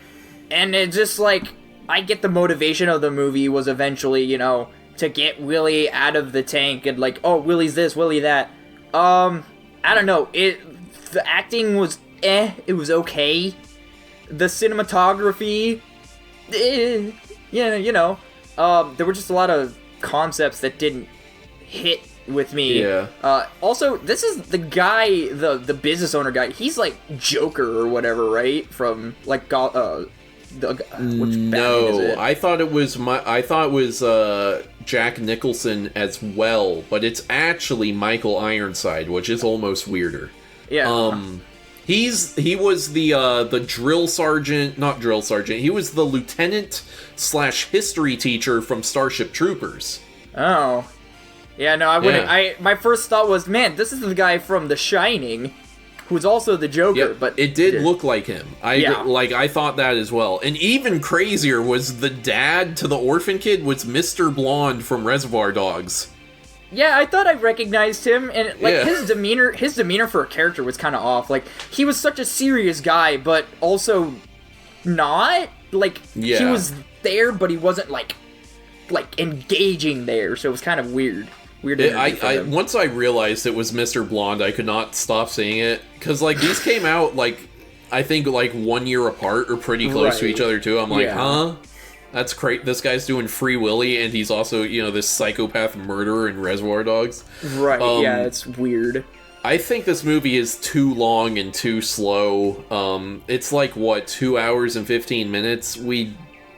and it just like I get the motivation of the movie was eventually, you know, to get Willie out of the tank and like, oh, Willie's this, Willie that. I don't know. The acting was it was okay. The cinematography, yeah, you know, there were just a lot of concepts that didn't hit with me. Yeah. Also, this is the guy, the business owner guy. He's like Joker or whatever, right? From like which Batman is it? I thought it was Jack Nicholson as well, but it's actually Michael Ironside, which is almost weirder. Yeah. He was the drill sergeant, not drill sergeant. He was the lieutenant / history teacher from Starship Troopers. Oh. Yeah, no, I wouldn't. Yeah. My first thought was, man, this is the guy from The Shining, who's also the Joker. Yep, but it did look like him. Yeah. I thought that as well. And even crazier was the dad to the orphan kid was Mr. Blonde from Reservoir Dogs. Yeah, I thought I recognized him, and like Yeah. his demeanor for a character was kind of off. Like he was such a serious guy, but also not. Like he Yeah. was there, but he wasn't like engaging there. So it was kind of weird. Weird. energy for him. Once I realized it was Mr. Blonde, I could not stop seeing it because like these came out like I think like 1 year apart or pretty close to Right. each other too. I'm like, Yeah. huh? That's great. This guy's doing Free Willy, and he's also, you know, this psychopath murderer in Reservoir Dogs. Right. Yeah, it's weird. I think this movie is too long and too slow. It's like, what, 2 hours and 15 minutes?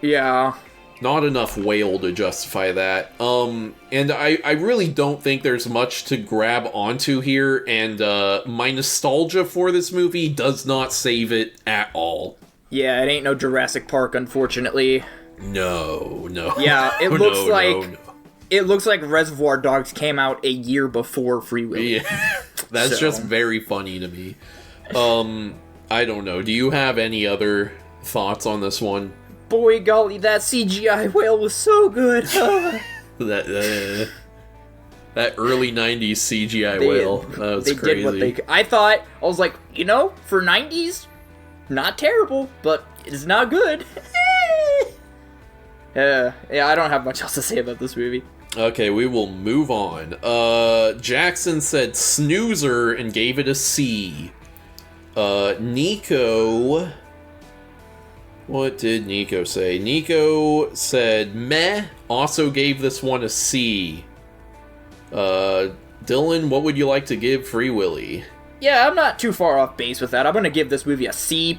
Yeah. Not enough whale to justify that. And I really don't think there's much to grab onto here, and my nostalgia for this movie does not save it at all. Yeah, it ain't no Jurassic Park, unfortunately. No. Yeah, it looks No. It looks like Reservoir Dogs came out a year before Free Willy. Yeah, that's So. just very funny to me. I don't know. Do you have any other thoughts on this one? Boy golly, that CGI whale was so good. That early 90s CGI whale. That was they crazy. did what they could. I was like, you know, for 90s, not terrible, but it is not good. Yeah, I don't have much else to say about this movie. Okay, we will move on. Jackson said snoozer and gave it a C. Nico... What did Nico say? Nico said meh, also gave this one a C. Dylan, what would you like to give Free Willy? Yeah, I'm not too far off base with that. I'm gonna give this movie a C+.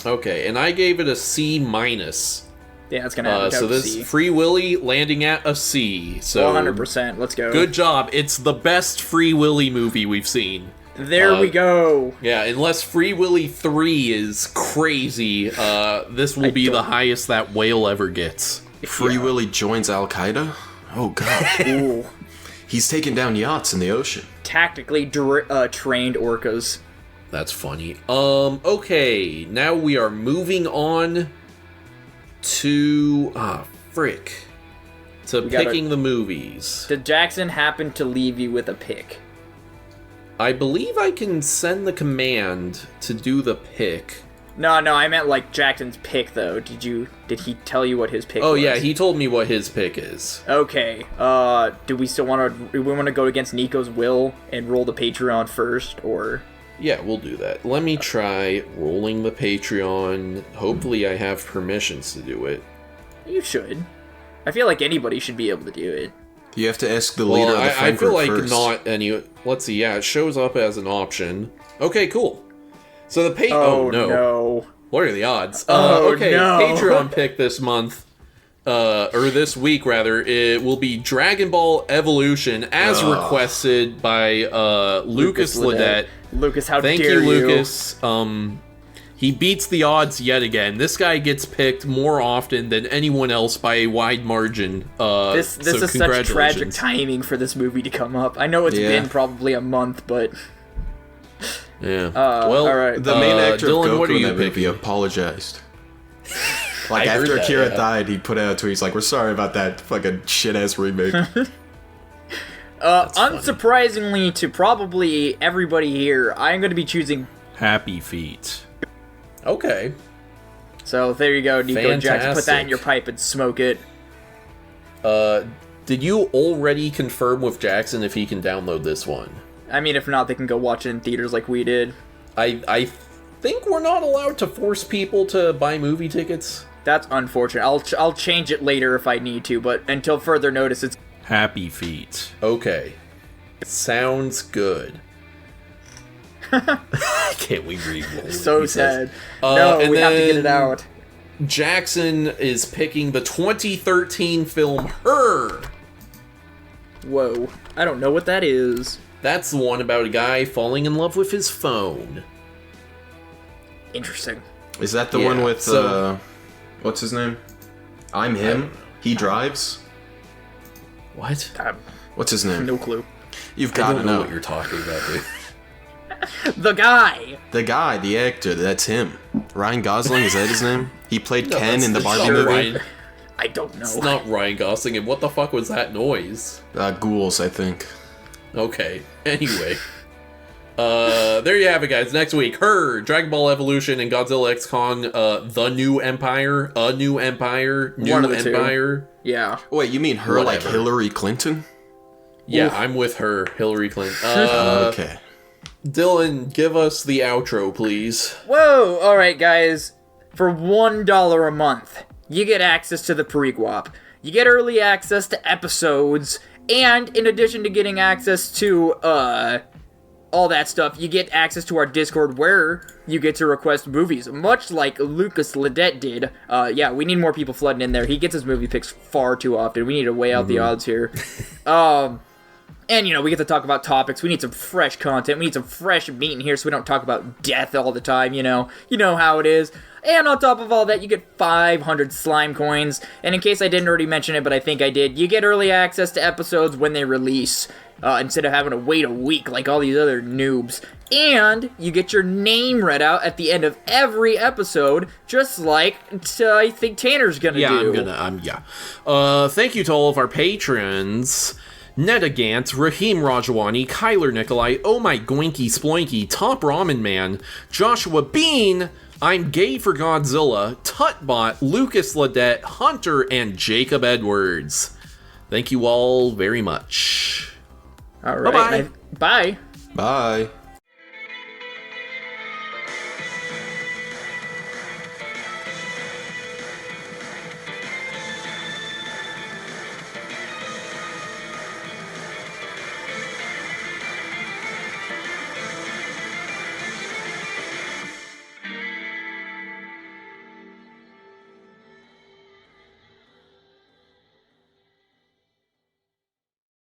Okay, and I gave it a C minus. Yeah, it's gonna have So a this C. Free Willy landing at a C. So 100%. Let's go. good job. It's the best Free Willy movie we've seen. There we go. Yeah, unless Free Willy 3 is crazy, this will be the highest that whale ever gets. Free Willy joins Al Qaeda? Oh god. Ooh. He's taking down yachts in the ocean. Tactically trained orcas. That's funny. Okay, now we are moving on to picking the movies. Did Jackson happen to leave you with a pick? I believe I can send the command to do the pick. No, I meant like Jackson's pick though. Did he tell you what his pick was? Oh yeah, he told me what his pick is. Okay. Do we still want to go against Nico's will and roll the Patreon first, or? Yeah, we'll do that. Let me try rolling the Patreon. Hopefully I have permissions to do it. You should. I feel like anybody should be able to do it. You have to ask the leader of the I friend feel group like first. not any... Let's see, yeah, it shows up as an option. Okay, cool. So the Oh no. What are the odds? Oh, okay, no. Patreon pick this month, or this week rather, it will be Dragon Ball Evolution as requested by Lucas Ledette. Lucas, how Thank dare you, Lucas. He beats the odds yet again. This guy gets picked more often than anyone else by a wide margin. This so is such tragic congratulations. timing for this movie to come up. I know it's been probably a month, but Yeah. Well, all right. The main actor Dylan, of what are Goku in you that movie picking? apologized. Like, I heard after that, Akira yeah. died, he put out a tweet. He's like, we're sorry about that fucking shit-ass remake. Unsurprisingly to probably everybody here, I'm going to be choosing... Happy Feet. Okay. So there you go, Nico Jackson. Put that in Fantastic. your pipe and smoke it. Did you already confirm with Jackson if he can download this one? I mean, if not, they can go watch it in theaters like we did. I think we're not allowed to force people to buy movie tickets. That's unfortunate. I'll change it later if I need to, but until further notice, it's... Happy Feet. Okay. Sounds good. Can't we read what so he says? sad. No, and we have to get it then out. Jackson is picking the 2013 film Her. Whoa. I don't know what that is. That's the one about a guy falling in love with his phone. Interesting. Is that the Yeah, one with, so- what's his name? I'm Him? He drives? What? What's his name? No clue. You've I got to don't know know. what you're talking about, dude. The guy! The guy, the actor, that's him. Ryan Gosling, is that his name? He played No, Ken in the that's Barbie not movie. Ryan. I don't know. It's not Ryan Gosling, and what the fuck was that noise? Ghouls, I think. Okay, anyway. There you have it, guys. Next week, Her, Dragon Ball Evolution, and Godzilla X Kong, The New Empire, A New Empire, New One of the two. Empire. Yeah. Wait, you mean her like Whatever. Hillary Clinton? Yeah, Oof. I'm with her, Hillary Clinton. Okay. Dylan, give us the outro, please. Whoa! Alright, guys. For $1 a month, you get access to the pre-guap. You get early access to episodes, and in addition to getting access to, all that stuff, you get access to our Discord where you get to request movies, much like Lucas Ledet did. Yeah, we need more people flooding in there. He gets his movie picks far too often. We need to weigh out the odds here. And, we get to talk about topics. We need some fresh content. We need some fresh meat in here so we don't talk about death all the time, You know how it is. And on top of all that, you get 500 slime coins. And in case I didn't already mention it, but I think I did, you get early access to episodes when they release, instead of having to wait a week like all these other noobs. And you get your name read out at the end of every episode, just like I think Tanner's gonna do. Thank you to all of our patrons. Netta Gant, Raheem Rajawani, Kyler Nikolai, Oh My Goinky Sploinky, Top Ramen Man, Joshua Bean, I'm Gay for Godzilla, Tutbot, Lucas Ledet, Hunter, and Jacob Edwards. Thank you all very much. All right. Bye-bye. Bye. Bye.